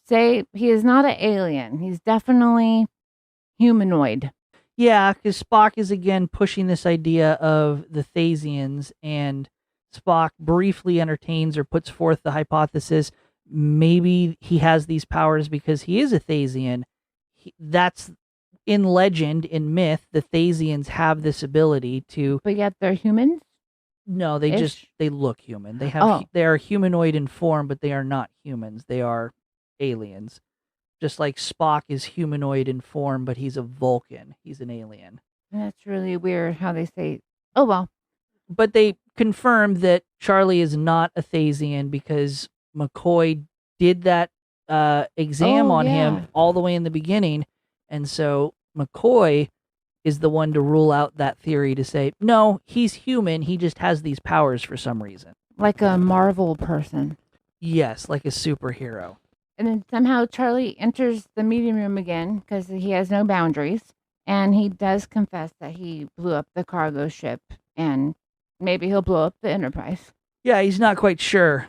say he is not an alien. He's definitely humanoid. Yeah, because Spock is again pushing this idea of the Thasians, and Spock briefly entertains or puts forth the hypothesis maybe he has these powers because he is a Thasian. That's in legend, in myth, the Thasians have this ability to. But yet they're humans? No, they look human. Oh, They are humanoid in form, but they are not humans. They are aliens. Just like Spock is humanoid in form, but he's a Vulcan. He's an alien. that's really weird how they say, oh, well. But they confirmed that Charlie is not a Thasian because McCoy did that exam Oh, on yeah. him all the way in the beginning. And so McCoy is the one to rule out that theory to say, no, he's human. He just has these powers for some reason. Like a Marvel person. Yes, like a superhero. And then somehow Charlie enters the meeting room again because he has no boundaries. And he does confess that he blew up the cargo ship and maybe he'll blow up the Enterprise. Yeah, he's not quite sure.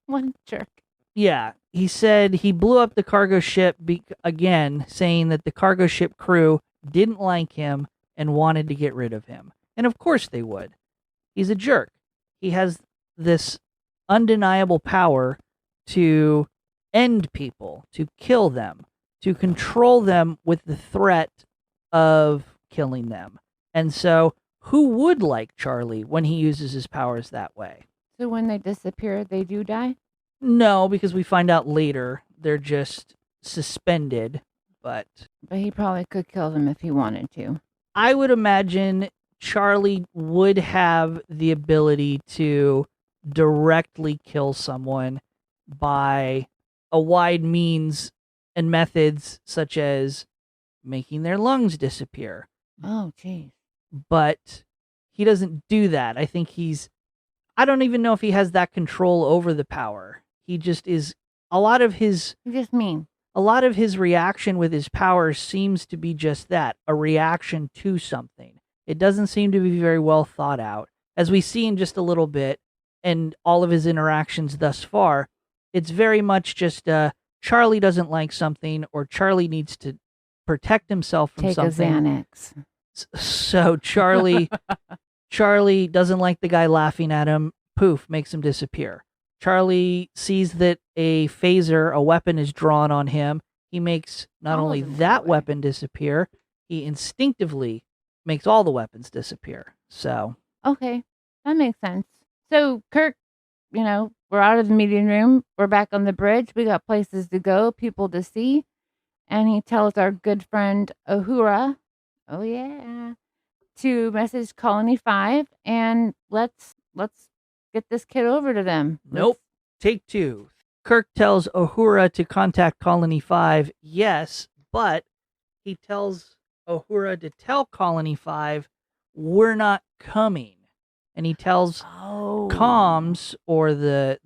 One jerk. Yeah, he said he blew up the cargo ship again, saying that the cargo ship crew didn't like him and wanted to get rid of him. And of course they would. He's a jerk. He has this undeniable power to end people, to kill them, to control them with the threat of killing them. And so, who would like Charlie when he uses his powers that way? So when they disappear, they do die? No, because we find out later they're just suspended. But he probably could kill them if he wanted to. I would imagine Charlie would have the ability to directly kill someone by a wide means and methods, such as making their lungs disappear. Oh, jeez. But he doesn't do that. I don't even know if he has that control over the power. He just is. He's just mean. A lot of his reaction with his powers seems to be just that, a reaction to something. It doesn't seem to be very well thought out. As we see in just a little bit, and all of his interactions thus far, it's very much just Charlie doesn't like something, or Charlie needs to protect himself from something. Take a Xanax. So Charlie doesn't like the guy laughing at him. Poof, makes him disappear. Charlie sees that a phaser, a weapon, is drawn on him. He makes not only that weapon disappear, he instinctively makes all the weapons disappear. So. Okay, that makes sense. So Kirk, we're out of the meeting room. We're back on the bridge. We got places to go, people to see. And he tells our good friend Uhura, oh yeah, to message Colony 5 and let's get this kid over to them. Nope. Take 2. Kirk tells Uhura to contact Colony 5, yes, but he tells Uhura to tell Colony 5, we're not coming. And he tells comms, or the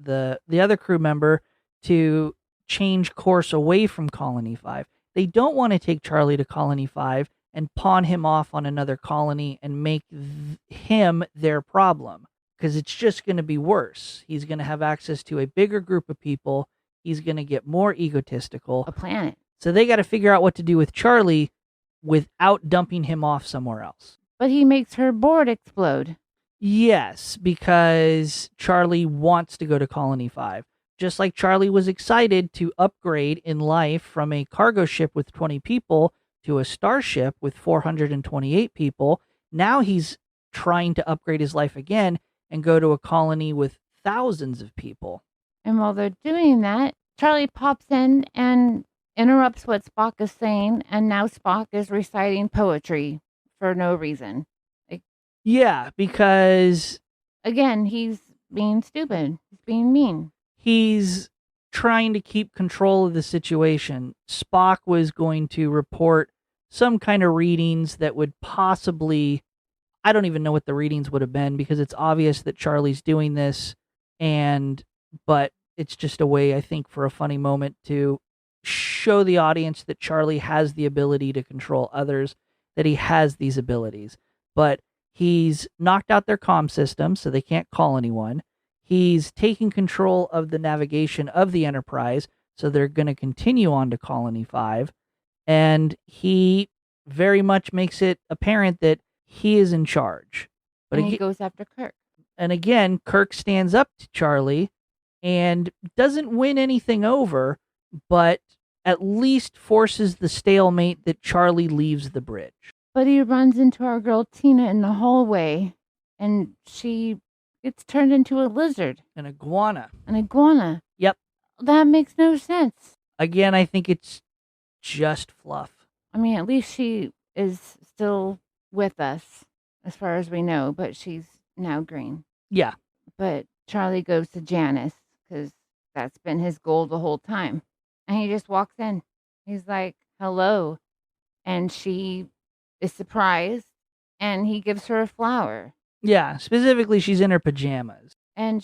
other crew member, to change course away from Colony 5. They don't want to take Charlie to Colony 5 and pawn him off on another colony and make him their problem, because it's just going to be worse. He's going to have access to a bigger group of people. He's going to get more egotistical. A planet. So they got to figure out what to do with Charlie without dumping him off somewhere else. But he makes her board explode. Yes, because Charlie wants to go to Colony 5. Just like Charlie was excited to upgrade in life from a cargo ship with 20 people to a starship with 428 people, now he's trying to upgrade his life again and go to a colony with thousands of people. And while they're doing that, Charlie pops in and interrupts what Spock is saying, and now Spock is reciting poetry for no reason. Like, Yeah, because again, he's being stupid. He's being mean. he's trying to keep control of the situation. Spock was going to report some kind of readings that would possibly, I don't even know what the readings would have been because it's obvious that Charlie's doing this, and but it's just a way, I think, for a funny moment to show the audience that Charlie has the ability to control others, that he has these abilities. But he's knocked out their comm system so they can't call anyone. He's taking control of the navigation of the Enterprise, so they're going to continue on to Colony 5. And he very much makes it apparent that he is in charge. But And he goes after Kirk. and again, Kirk stands up to Charlie and doesn't win anything over, but at least forces the stalemate that Charlie leaves the bridge. But he runs into our girl Tina in the hallway, and she gets turned into a lizard, An iguana. an iguana. Yep. That makes no sense. Again, I think it's just fluff. I mean, at least she is still with us, as far as we know, but she's now green. Yeah. But Charlie goes to Janice because that's been his goal the whole time. And he just walks in. He's like, hello. And she is surprised, and he gives her a flower. Yeah. Specifically, she's in her pajamas. And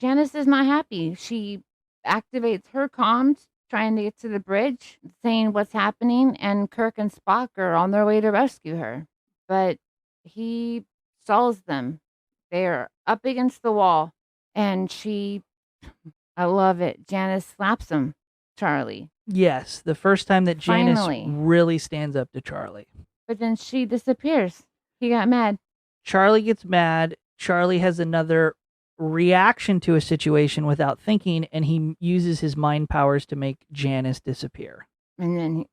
Janice is not happy. She activates her comms, trying to get to the bridge, saying what's happening, and Kirk and Spock are on their way to rescue her. But he stalls them. They're up against the wall, and I love it. Janice slaps him, Charlie. Yes. The first time that Janice Finally. really stands up to Charlie. But then she disappears. He got mad. Charlie gets mad. Charlie has another reaction to a situation without thinking, and he uses his mind powers to make Janice disappear. And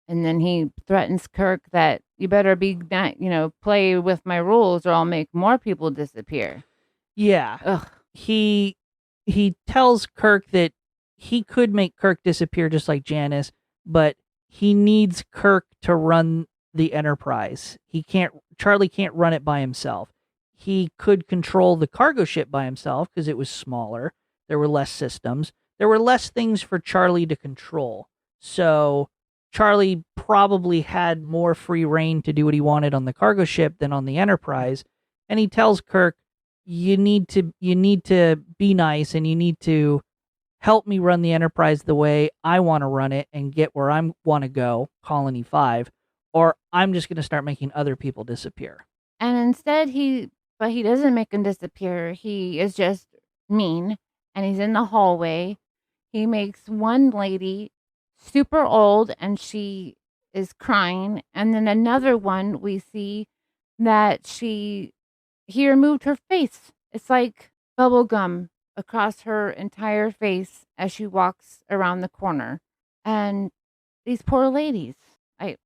then he threatens Kirk that you better be not, play with my rules or I'll make more people disappear. Yeah. Ugh. He tells Kirk that he could make Kirk disappear just like Janice, but he needs Kirk to run the Enterprise. Charlie can't run it by himself. He could control the cargo ship by himself because it was smaller. There were less systems. There were less things for Charlie to control. So Charlie probably had more free reign to do what he wanted on the cargo ship than on the Enterprise. And he tells Kirk, you need to be nice, and you need to help me run the Enterprise the way I want to run it and get where I want to go, Colony 5, or I'm just going to start making other people disappear. And instead he doesn't make him disappear. He is just mean, and he's in the hallway. He makes one lady super old, and she is crying. And then another one, we see that he removed her face. It's like bubble gum across her entire face as she walks around the corner. And these poor ladies, it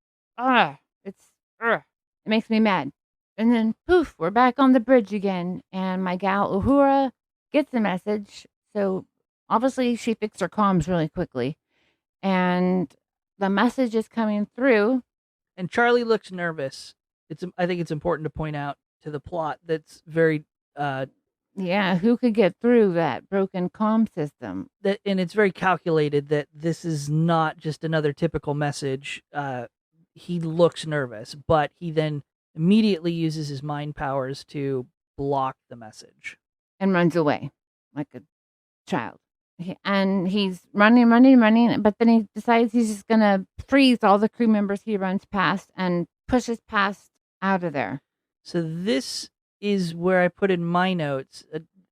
makes me mad. And then poof, we're back on the bridge again. And my gal Uhura gets the message. So obviously she fixed her comms really quickly. And the message is coming through. And Charlie looks nervous. I think it's important to point out to the plot that's very yeah, who could get through that broken comm system? And it's very calculated that this is not just another typical message. He looks nervous, but he then immediately uses his mind powers to block the message and runs away like a child. And he's running, but then he decides he's just going to freeze all the crew members he runs past and pushes past out of there. So this is where I put in my notes.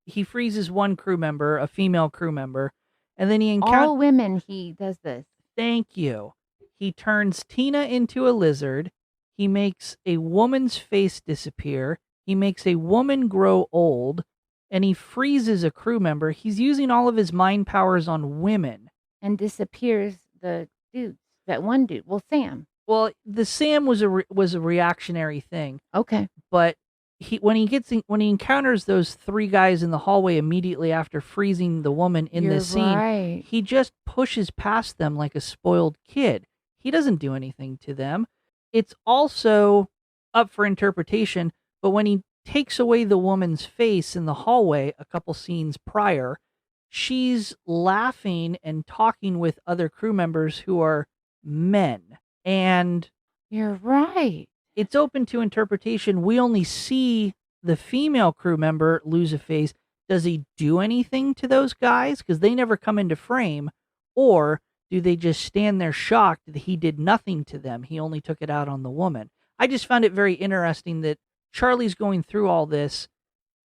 He freezes one crew member, a female crew member, and then he encounters... All women, he does this. Thank you. He turns Tina into a lizard. He makes a woman's face disappear. he makes a woman grow old, and he freezes a crew member. He's using all of his mind powers on women. And disappears the dudes. That one dude. Well, Sam. Well, the Sam was a reactionary thing, Okay. but when he encounters those three guys in the hallway immediately after freezing the woman in this scene, right. he just pushes past them like a spoiled kid. He doesn't do anything to them. It's also up for interpretation, but when he takes away the woman's face in the hallway a couple scenes prior, she's laughing and talking with other crew members who are men. And You're right. it's open to interpretation. We only see the female crew member lose a face. Does he do anything to those guys? Because they never come into frame. Or do they just stand there shocked that he did nothing to them? He only took it out on the woman. I just found it very interesting that Charlie's going through all this,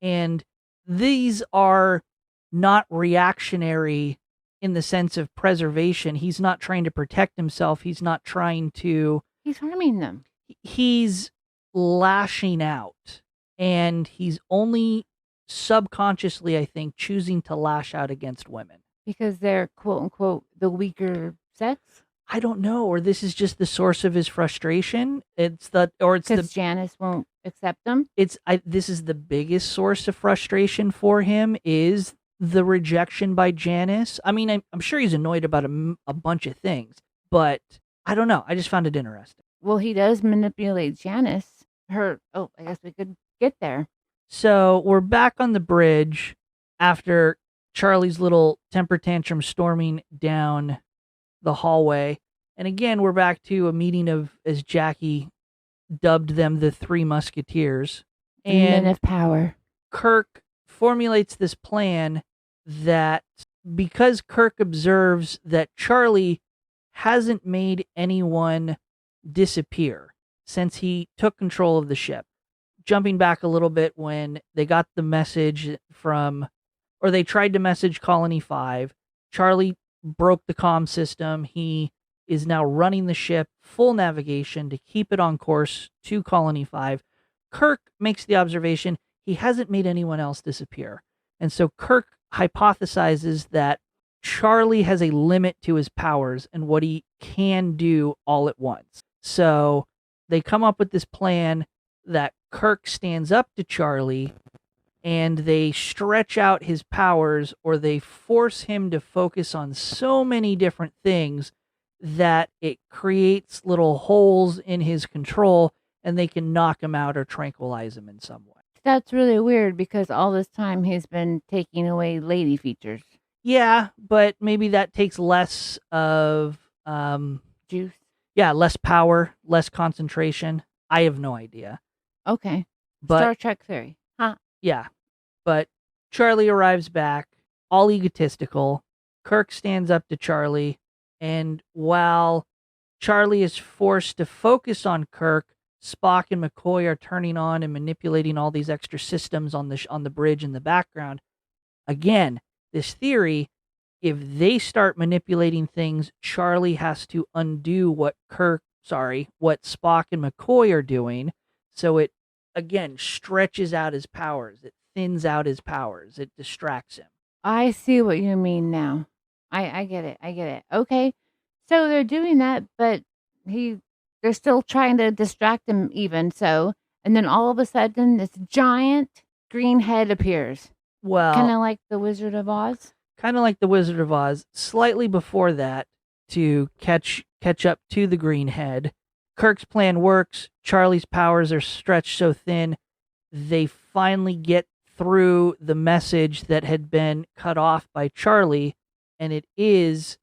and these are not reactionary in the sense of preservation. He's not trying to protect himself. He's not trying to... He's harming them. He's lashing out, and he's only subconsciously, I think, choosing to lash out against women. Because they're, quote unquote, the weaker sex? I don't know, or this is just the source of his frustration. Because Janice won't accept him? This is the biggest source of frustration for him, is the rejection by Janice. I mean, I'm sure he's annoyed about a bunch of things, but I don't know. I just found it interesting. Well, he does manipulate Janice. I guess we could get there. So we're back on the bridge after Charlie's little temper tantrum storming down the hallway. And again, we're back to a meeting of, as Jaci dubbed them, the Three Musketeers. And Men of power. Kirk formulates this plan that, because Kirk observes that Charlie hasn't made anyone disappear since he took control of the ship. Jumping back a little bit, when they got the message they tried to message Colony 5, Charlie broke the comm system. He is now running the ship full navigation to keep it on course to Colony 5. Kirk makes the observation he hasn't made anyone else disappear. And so Kirk hypothesizes that Charlie has a limit to his powers and what he can do all at once. So they come up with this plan that Kirk stands up to Charlie, and they stretch out his powers, or they force him to focus on so many different things that it creates little holes in his control, and they can knock him out or tranquilize him in some way. That's really weird, because all this time he's been taking away lady features. Yeah, but maybe that takes less of... juice? Yeah, less power, less concentration. I have no idea. Okay. But, Star Trek theory. Huh. Yeah. But Charlie arrives back, all egotistical. Kirk stands up to Charlie, and while Charlie is forced to focus on Kirk, Spock and McCoy are turning on and manipulating all these extra systems on the bridge in the background. Again, this theory, if they start manipulating things, Charlie has to undo what Spock and McCoy are doing. So it, again, stretches out his powers. It thins out his powers. It distracts him. I see what you mean now. I get it. Okay. So they're doing that, but they're still trying to distract him even so. And then all of a sudden, this giant green head appears. Well, kind of like the Wizard of Oz. Slightly before that, to catch up to the green head. Kirk's plan works. Charlie's powers are stretched so thin, they finally get through the message that had been cut off by Charlie, and it is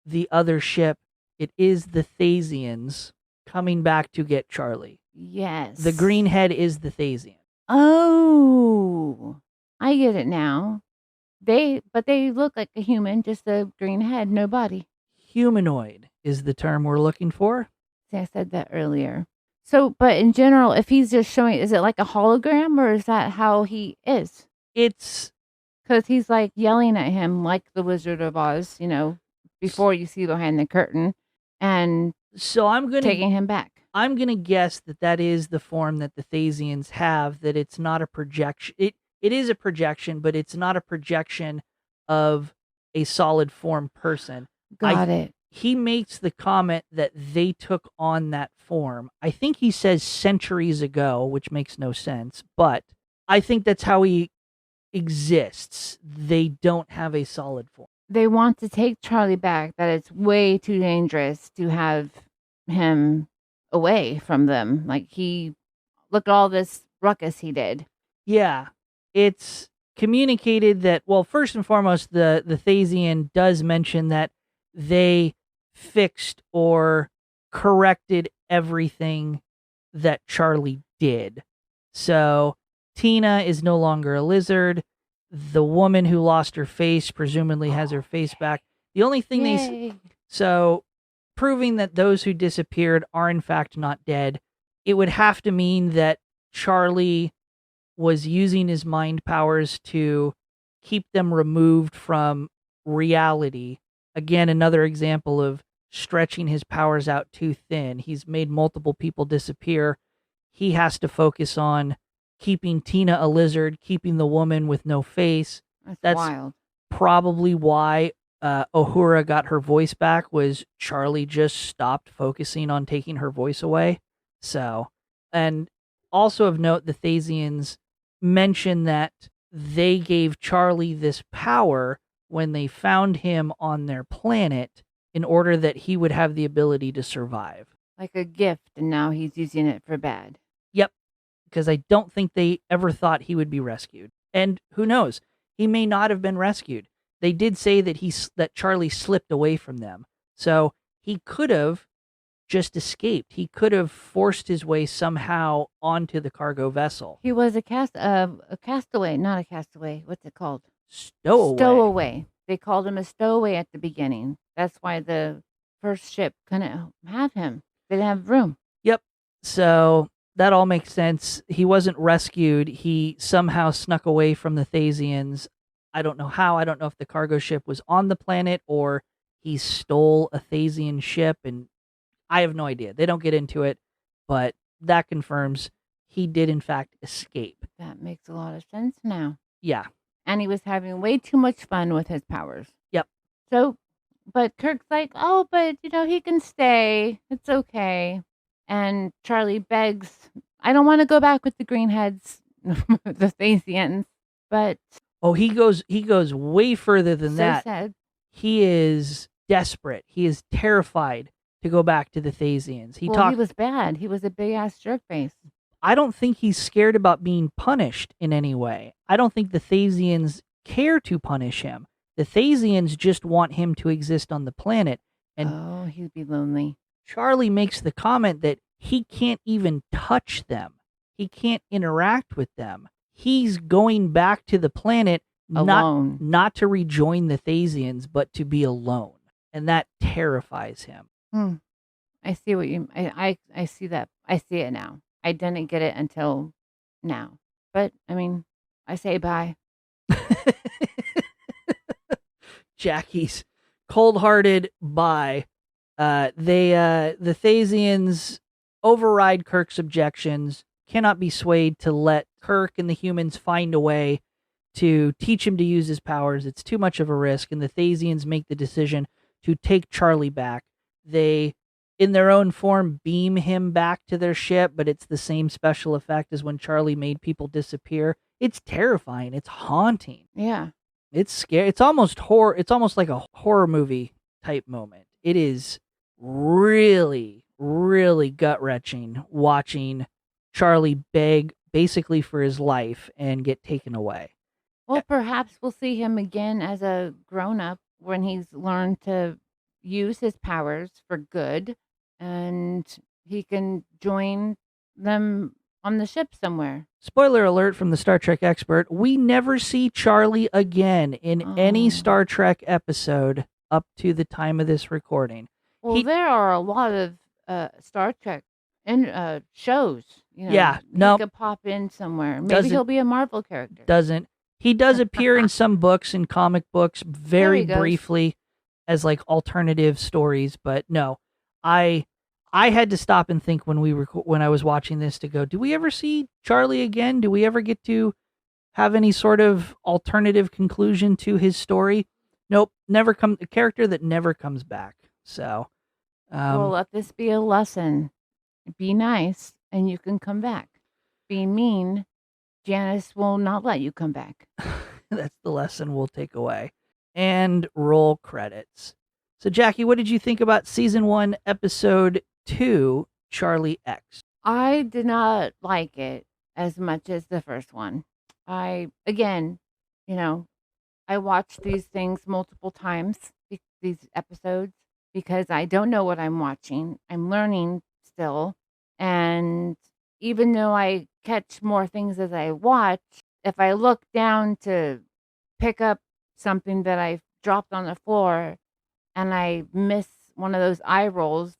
the other ship. It is the Thasians coming back to get Charlie. Yes. The green head is the Thasian. Oh, I get it now. But they look like a human, just a green head, no body. Humanoid is the term we're looking for. See, I said that earlier. So, but in general, if he's just showing, is it like a hologram, or is that how he is? It's... Because he's like yelling at him like the Wizard of Oz, before you see behind the curtain, and so I'm gonna taking him back. I'm going to guess that that is the form that the Thasians have, that it's not a projection. It is a projection, but it's not a projection of a solid form person. Got it. He makes the comment that they took on that form. I think he says centuries ago, which makes no sense, but I think that's how he exists. They don't have a solid form. They want to take Charlie back, that it's way too dangerous to have him away from them. Like, look at all this ruckus he did. Yeah. It's communicated that, well, first and foremost, the Thasian does mention that they fixed or corrected everything that Charlie did. So Tina is no longer a lizard. The woman who lost her face presumably has her face back. The only thing so proving that those who disappeared are in fact not dead, it would have to mean that Charlie was using his mind powers to keep them removed from reality. Again, another example of stretching his powers out too thin. He's made multiple people disappear. He has to focus on keeping Tina a lizard, keeping the woman with no face. That's wild. Probably why Uhura got her voice back, was Charlie just stopped focusing on taking her voice away. So, and also of note, the Thasians mention that they gave Charlie this power when they found him on their planet in order that he would have the ability to survive. Like a gift, and now he's using it for bad. Yep, because I don't think they ever thought he would be rescued. And who knows? He may not have been rescued. They did say that that Charlie slipped away from them. So he could have just escaped. He could have forced his way somehow onto the cargo vessel. He was a castaway, not a castaway. What's it called? Stowaway. Stowaway. They called him a stowaway at the beginning. That's why the first ship couldn't have him. They didn't have room. Yep. So that all makes sense. He wasn't rescued. He somehow snuck away from the Thasians. I don't know how. I don't know if the cargo ship was on the planet or he stole a Thasian ship, and I have no idea. They don't get into it, but that confirms he did in fact escape. That makes a lot of sense now. Yeah. And he was having way too much fun with his powers. Yep. So, but Kirk's like, oh, but, he can stay. It's okay. And Charlie begs, I don't want to go back with the greenheads, the Thasians, but... Oh, he goes way further than that. Sad. He is desperate. He is terrified to go back to the Thasians. He was bad. He was a big-ass jerkface. I don't think he's scared about being punished in any way. I don't think the Thasians care to punish him. The Thasians just want him to exist on the planet. And he'd be lonely. Charlie makes the comment that he can't even touch them. He can't interact with them. He's going back to the planet alone. Not to rejoin the Thasians, but to be alone. And that terrifies him. I see what you... I see that. I see it now. I didn't get it until now. But, I say bye. Jackie's cold-hearted bye. The Thasians override Kirk's objections, cannot be swayed to let Kirk and the humans find a way to teach him to use his powers. It's too much of a risk, and the Thasians make the decision to take Charlie back. They, in their own form, beam him back to their ship, but it's the same special effect as when Charlie made people disappear. It's terrifying. It's haunting. Yeah. It's scary. It's almost horror. It's almost like a horror movie type moment. It is really, really gut-wrenching watching Charlie beg basically for his life and get taken away. Well, perhaps we'll see him again as a grown-up when he's learned to use his powers for good, and he can join them on the ship somewhere. Spoiler alert from the Star Trek expert, we never see Charlie again in any Star Trek episode up to the time of this recording. Well, there are a lot of Star Trek shows. He could pop in somewhere. Maybe he'll be a Marvel character. He does appear in some books and comic books very briefly as like alternative stories, but no. I I had to stop and think when I was watching this to go, do we ever see Charlie again? Do we ever get to have any sort of alternative conclusion to his story? Nope, never come. A character that never comes back. So, Well, let this be a lesson. Be nice, and you can come back. Be mean, Janice will not let you come back. that's the lesson we'll take away. And roll credits. So, Jackie, what did you think about season 1, episode 2, Charlie X? I did not like it as much as the first one. Again, I watch these things multiple times, these episodes, because I don't know what I'm watching. I'm learning still. And even though I catch more things as I watch, if I look down to pick up something that I dropped on the floor and I miss one of those eye rolls,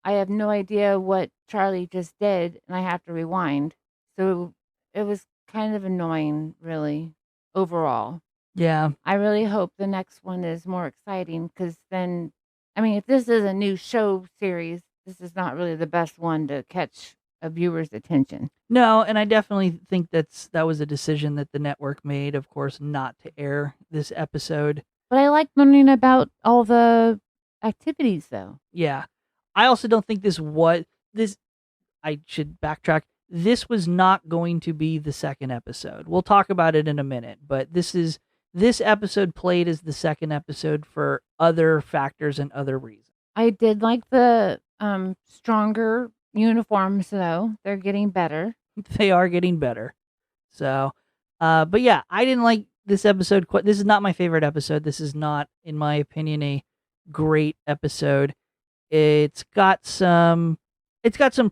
I have no idea what Charlie just did and I have to rewind. So it was kind of annoying, really, overall. Yeah. I really hope the next one is more exciting because then, I mean, if this is a new show series, this is not really the best one to catch a viewer's attention. No, and I definitely think that was a decision that the network made, of course, not to air this episode. But I like learning about all the activities, though. Yeah. I also don't think I should backtrack. This was not going to be the second episode. We'll talk about it in a minute, but this episode played as the second episode for other factors and other reasons. I did like the stronger uniforms, though. They're getting better. They are getting better. So, but yeah, I didn't like this episode. This is not my favorite episode. This is not, in my opinion, a great episode. It's got some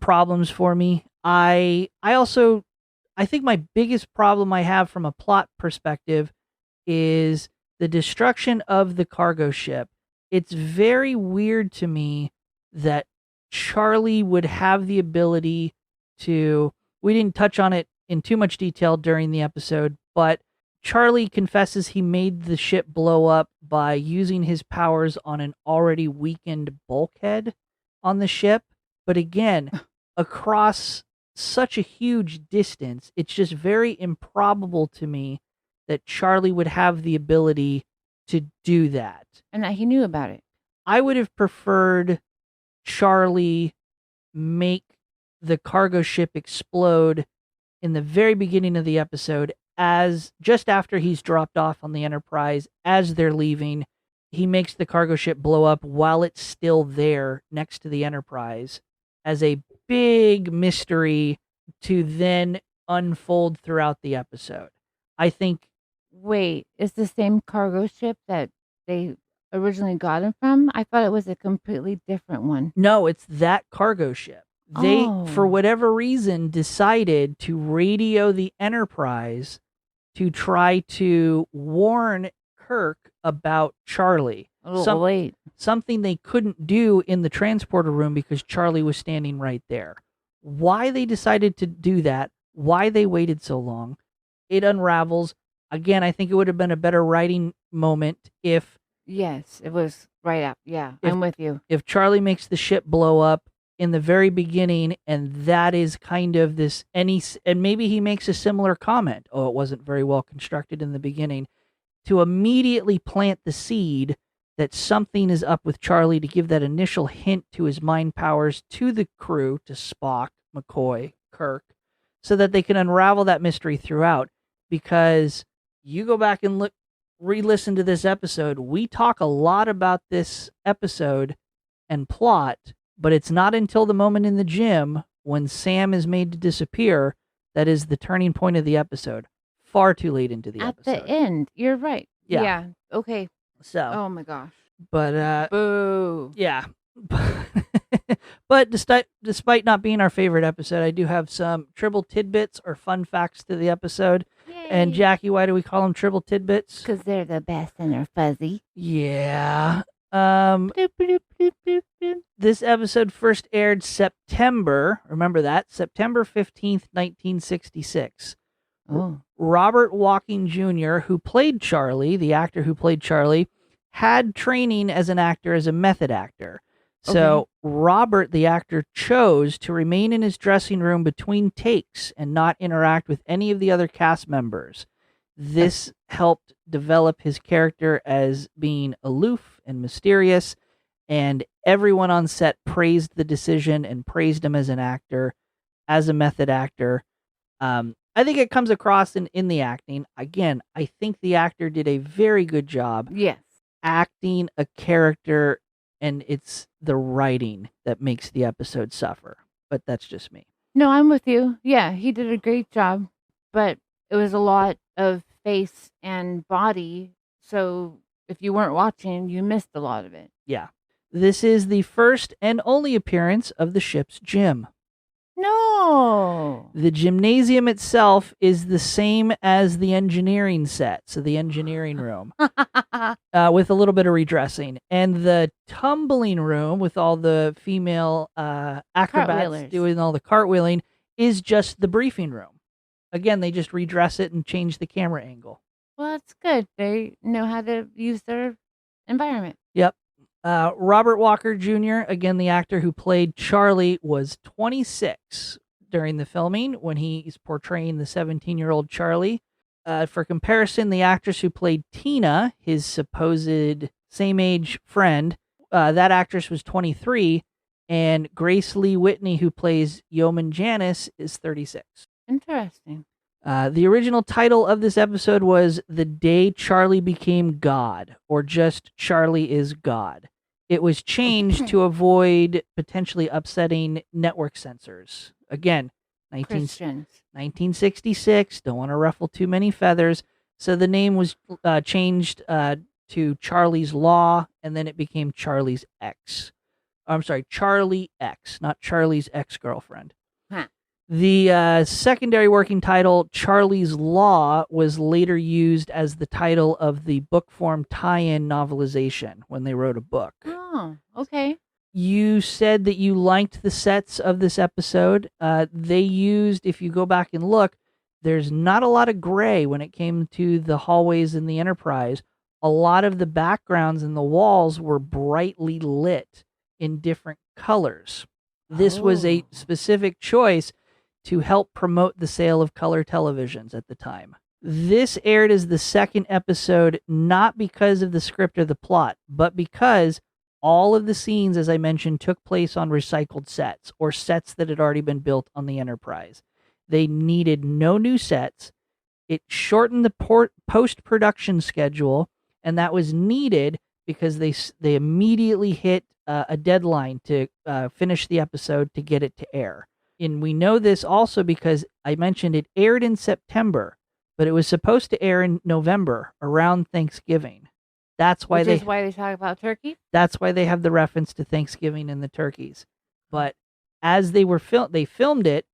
problems for me. I think my biggest problem I have from a plot perspective is the destruction of the cargo ship. It's very weird to me that Charlie would have the ability to, we didn't touch on it in too much detail during the episode, but Charlie confesses he made the ship blow up by using his powers on an already weakened bulkhead on the ship. But again, across such a huge distance, it's just very improbable to me that Charlie would have the ability to do that. And that he knew about it. I would have preferred Charlie make the cargo ship explode in the very beginning of the episode, as just after he's dropped off on the Enterprise, as they're leaving, he makes the cargo ship blow up while it's still there next to the Enterprise as a big mystery to then unfold throughout the episode. I think. Wait, it's the same cargo ship that they originally got him from? I thought it was a completely different one. No, it's that cargo ship. They, for whatever reason, decided to radio the Enterprise to try to warn Kirk about Charlie. A little late. Something they couldn't do in the transporter room because Charlie was standing right there. Why they decided to do that, why they waited so long, it unravels. Again, I think it would have been a better writing moment if... Yes, it was right up. Yeah, I'm with you. If Charlie makes the ship blow up in the very beginning, and that is kind of this, and maybe he makes a similar comment, it wasn't very well constructed in the beginning, to immediately plant the seed that something is up with Charlie, to give that initial hint to his mind powers to the crew, to Spock, McCoy, Kirk, so that they can unravel that mystery throughout. Because you go back and re-listen to this episode, we talk a lot about this episode and plot, but it's not until the moment in the gym when Sam is made to disappear that is the turning point of the episode. Far too late into the episode. At the end, you're right. Yeah. Okay. So. Oh my gosh. But boo. Yeah. But despite not being our favorite episode, I do have some Tribble tidbits or fun facts to the episode. Yay. And Jackie, why do we call them Tribble tidbits? Because they're the best and they're fuzzy. Yeah. This episode first aired September 15th, 1966. Oh. Robert Walking Jr., who played Charlie, the actor who played Charlie, had training as an actor, as a method actor. So Robert, the actor, chose to remain in his dressing room between takes and not interact with any of the other cast members. This helped develop his character as being aloof and mysterious, and everyone on set praised the decision and praised him as an actor, as a method actor. I think it comes across in the acting. Again, I think the actor did a very good job Yes. acting a character, and it's the writing that makes the episode suffer. But that's just me. No, I'm with you. Yeah, he did a great job, but it was a lot of face and body. So if you weren't watching, you missed a lot of it. Yeah. This is the first and only appearance of the ship's gym. No. The gymnasium itself is the same as the engineering set, so the engineering room, with a little bit of redressing. And the tumbling room with all the female acrobats doing all the cartwheeling is just the briefing room. Again, they just redress it and change the camera angle. Well, that's good. They know how to use their environment. Yep. Robert Walker Jr., again, the actor who played Charlie, was 26 during the filming when he's portraying the 17-year-old Charlie. For comparison, the actress who played Tina, his supposed same-age friend, that actress was 23, and Grace Lee Whitney, who plays Yeoman Janice, is 36. Interesting. The original title of this episode was The Day Charlie Became God, or just Charlie is God. It was changed to avoid potentially upsetting network censors. Again, 1966, don't want to ruffle too many feathers. So the name was changed to Charlie's Law, and then it became Charlie's X. I'm sorry, Charlie X, not Charlie's ex-girlfriend. Huh. The secondary working title, Charlie's Law, was later used as the title of the book form tie-in novelization when they wrote a book. Oh, okay. You said that you liked the sets of this episode. They used, if you go back and look, there's not a lot of gray when it came to the hallways in the Enterprise. A lot of the backgrounds and the walls were brightly lit in different colors. This was a specific choice to help promote the sale of color televisions at the time. This aired as the second episode, not because of the script or the plot, but because all of the scenes, as I mentioned, took place on recycled sets or sets that had already been built on the Enterprise. They needed no new sets. It shortened the post-production schedule, and that was needed because they immediately hit a deadline to finish the episode to get it to air. And we know this also because I mentioned it aired in September, but it was supposed to air in November around Thanksgiving. That's why Which is why they talk about turkey? That's why they have the reference to Thanksgiving and the turkeys. But as they were they filmed it,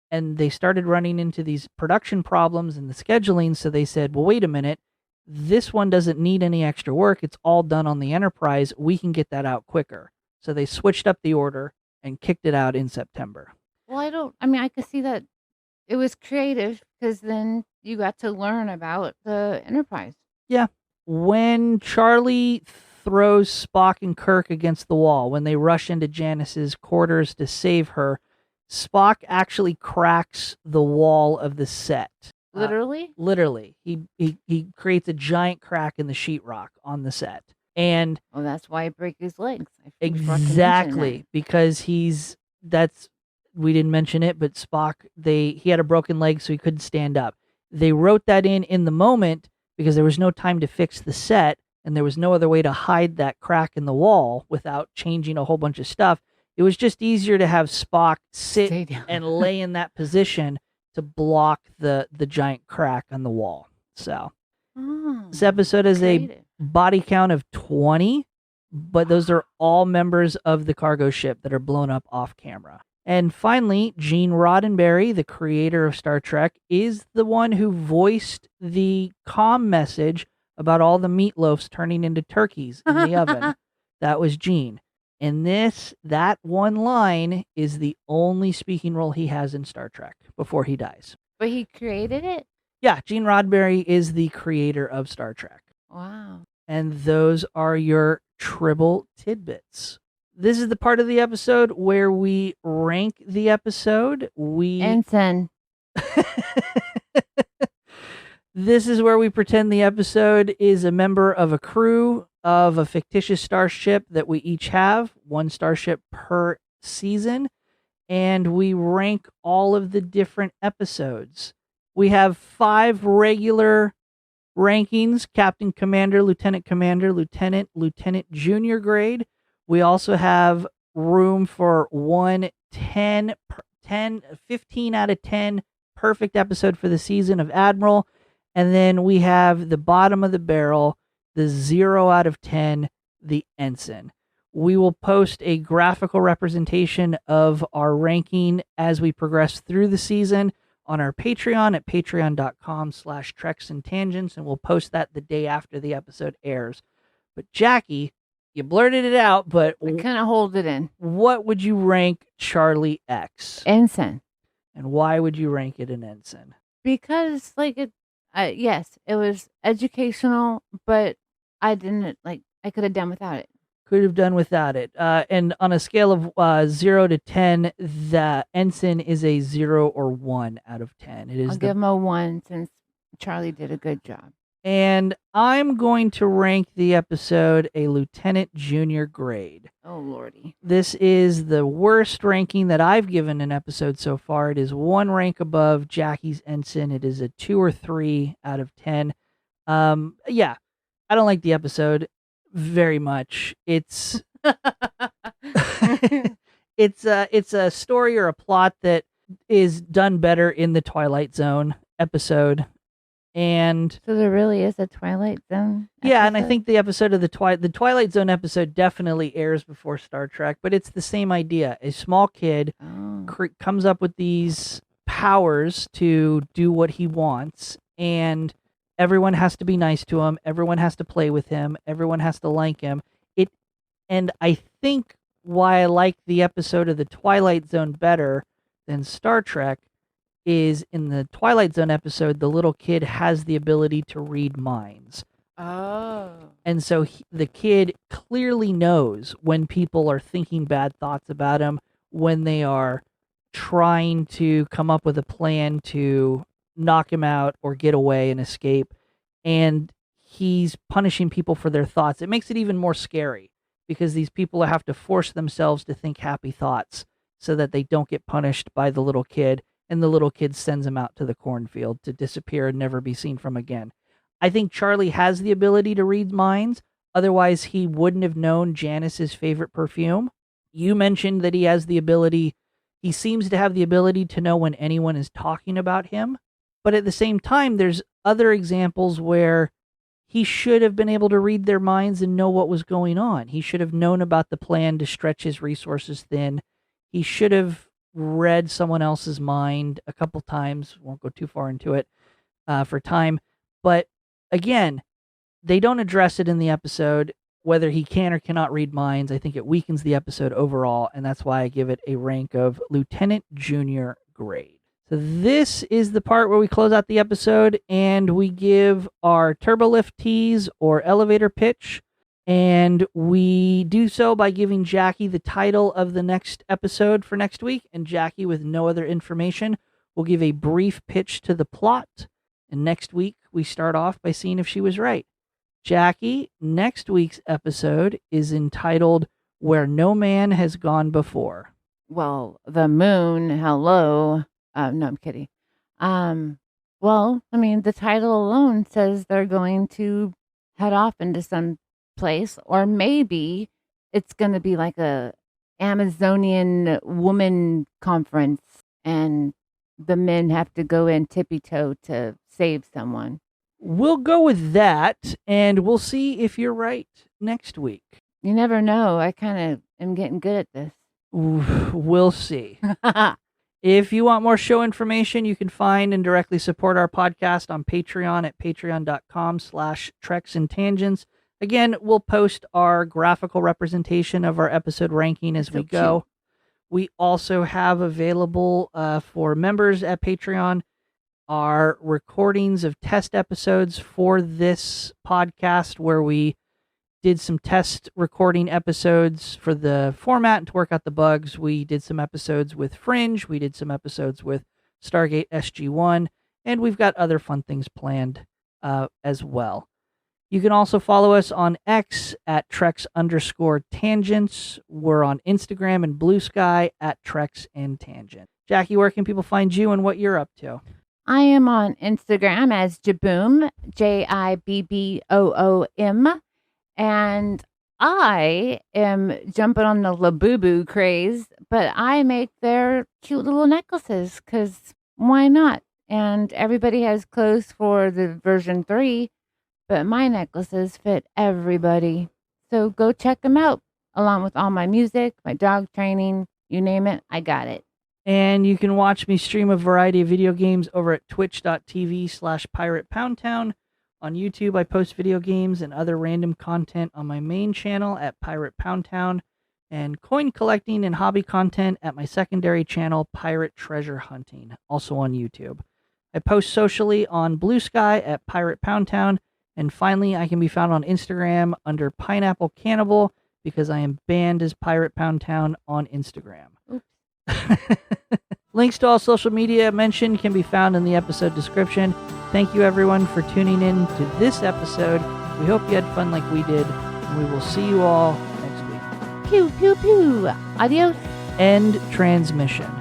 and they started running into these production problems and the scheduling, so they said, well, wait a minute, this one doesn't need any extra work. It's all done on the Enterprise. We can get that out quicker. So they switched up the order and kicked it out in September. Well, I could see that it was creative because then you got to learn about the Enterprise. Yeah. When Charlie throws Spock and Kirk against the wall, when they rush into Janice's quarters to save her, Spock actually cracks the wall of the set. Literally? Literally. He creates a giant crack in the sheetrock on the set. And that's why he broke his legs. Exactly. Because we didn't mention it, but Spock, he had a broken leg, so he couldn't stand up. They wrote that in the moment because there was no time to fix the set, and there was no other way to hide that crack in the wall without changing a whole bunch of stuff. It was just easier to have Spock sit and lay in that position to block the giant crack on the wall. So this episode has a body count of 20, but those are all members of the cargo ship that are blown up off camera. And finally, Gene Roddenberry, the creator of Star Trek, is the one who voiced the comm message about all the meatloafs turning into turkeys in the oven. That was Gene. And that one line is the only speaking role he has in Star Trek before he dies. But he created it? Yeah, Gene Roddenberry is the creator of Star Trek. Wow. And those are your Tribble tidbits. This is the part of the episode where we rank the episode. Ensign. This is where we pretend the episode is a member of a crew of a fictitious starship that we each have, one starship per season, and we rank all of the different episodes. We have 5 regular rankings: Captain, Commander, Lieutenant Commander, Lieutenant, Lieutenant Junior grade. We also have room for 10, 15 out of 10 perfect episode for the season of Admiral. And then we have the bottom of the barrel, the 0 out of 10, the Ensign. We will post a graphical representation of our ranking as we progress through the season on our Patreon at patreon.com/Treks and Tangents, and we'll post that the day after the episode airs. But Jackie, you blurted it out, but I kind of hold it in. What would you rank Charlie X? Ensign. And why would you rank it an Ensign? Because, yes, it was educational, but I didn't, I could have done without it. Could have done without it. And on a scale of 0 to 10, the Ensign is a 0 or 1 out of 10. It is. I'll give him a 1 since Charlie did a good job. And I'm going to rank the episode a Lieutenant Junior grade. Oh, Lordy. This is the worst ranking that I've given an episode so far. It is 1 rank above Jackie's Ensign. It is a 2 or 3 out of 10. Yeah, I don't like the episode very much. It's it's a story or a plot that is done better in the Twilight Zone episode. And so there really is a Twilight Zone episode? Yeah, and I think the episode of the Twilight Zone episode definitely airs before Star Trek, but it's the same idea. A small kid comes up with these powers to do what he wants, and everyone has to be nice to him. Everyone has to play with him. Everyone has to like him. And I think why I like the episode of the Twilight Zone better than Star Trek is in the Twilight Zone episode, the little kid has the ability to read minds. Oh. And so the kid clearly knows when people are thinking bad thoughts about him, when they are trying to come up with a plan to knock him out or get away and escape. And he's punishing people for their thoughts. It makes it even more scary because these people have to force themselves to think happy thoughts so that they don't get punished by the little kid. And the little kid sends him out to the cornfield to disappear and never be seen from again. I think Charlie has the ability to read minds. Otherwise, he wouldn't have known Janice's favorite perfume. You mentioned that he has the ability, he seems to have the ability to know when anyone is talking about him. But at the same time, there's other examples where he should have been able to read their minds and know what was going on. He should have known about the plan to stretch his resources thin. He should have read someone else's mind a couple times. Won't go too far into it for time. But again, they don't address it in the episode, whether he can or cannot read minds. I think it weakens the episode overall, and that's why I give it a rank of Lieutenant Junior grade. So this is the part where we close out the episode and we give our turbolift tease or elevator pitch. And we do so by giving Jackie the title of the next episode for next week. And Jackie, with no other information, will give a brief pitch to the plot. And next week, we start off by seeing if she was right. Jackie, next week's episode is entitled Where No Man Has Gone Before. Well, the moon, hello. No, I'm kidding. Well, I mean, the title alone says they're going to head off into some place, or maybe it's going to be like a Amazonian woman conference and the men have to go in tippy-toe to save someone. We'll go with that, and we'll see if you're right next week. You never know. I kind of am getting good at this. We'll see. If you want more show information, you can find and directly support our podcast on Patreon at patreon.com/Treks and Tangents. Again, we'll post our graphical representation of our episode ranking as we go. Cute. We also have available for members at Patreon our recordings of test episodes for this podcast where we did some test recording episodes for the format to work out the bugs. We did some episodes with Fringe. We did some episodes with Stargate SG-1. And we've got other fun things planned as well. You can also follow us on X at Trex_Tangents. We're on Instagram and Blue Sky at Trex and Tangent. Jackie, where can people find you and what you're up to? I am on Instagram as Jibboom, Jibboom, and I am jumping on the Labubu craze, but I make their cute little necklaces because why not? And everybody has clothes for the version 3, but my necklaces fit everybody. So go check them out, along with all my music, my dog training, you name it, I got it. And you can watch me stream a variety of video games over at twitch.tv/PiratePoundTown. On YouTube, I post video games and other random content on my main channel at Pirate Poundtown, and coin collecting and hobby content at my secondary channel, Pirate Treasure Hunting, also on YouTube. I post socially on Blue Sky at Pirate Poundtown, and finally, I can be found on Instagram under Pineapple Cannibal because I am banned as Pirate Poundtown on Instagram. Oops. Links to all social media mentioned can be found in the episode description. Thank you everyone for tuning in to this episode. We hope you had fun like we did, and we will see you all next week. Pew, pew, pew. Adios. End transmission.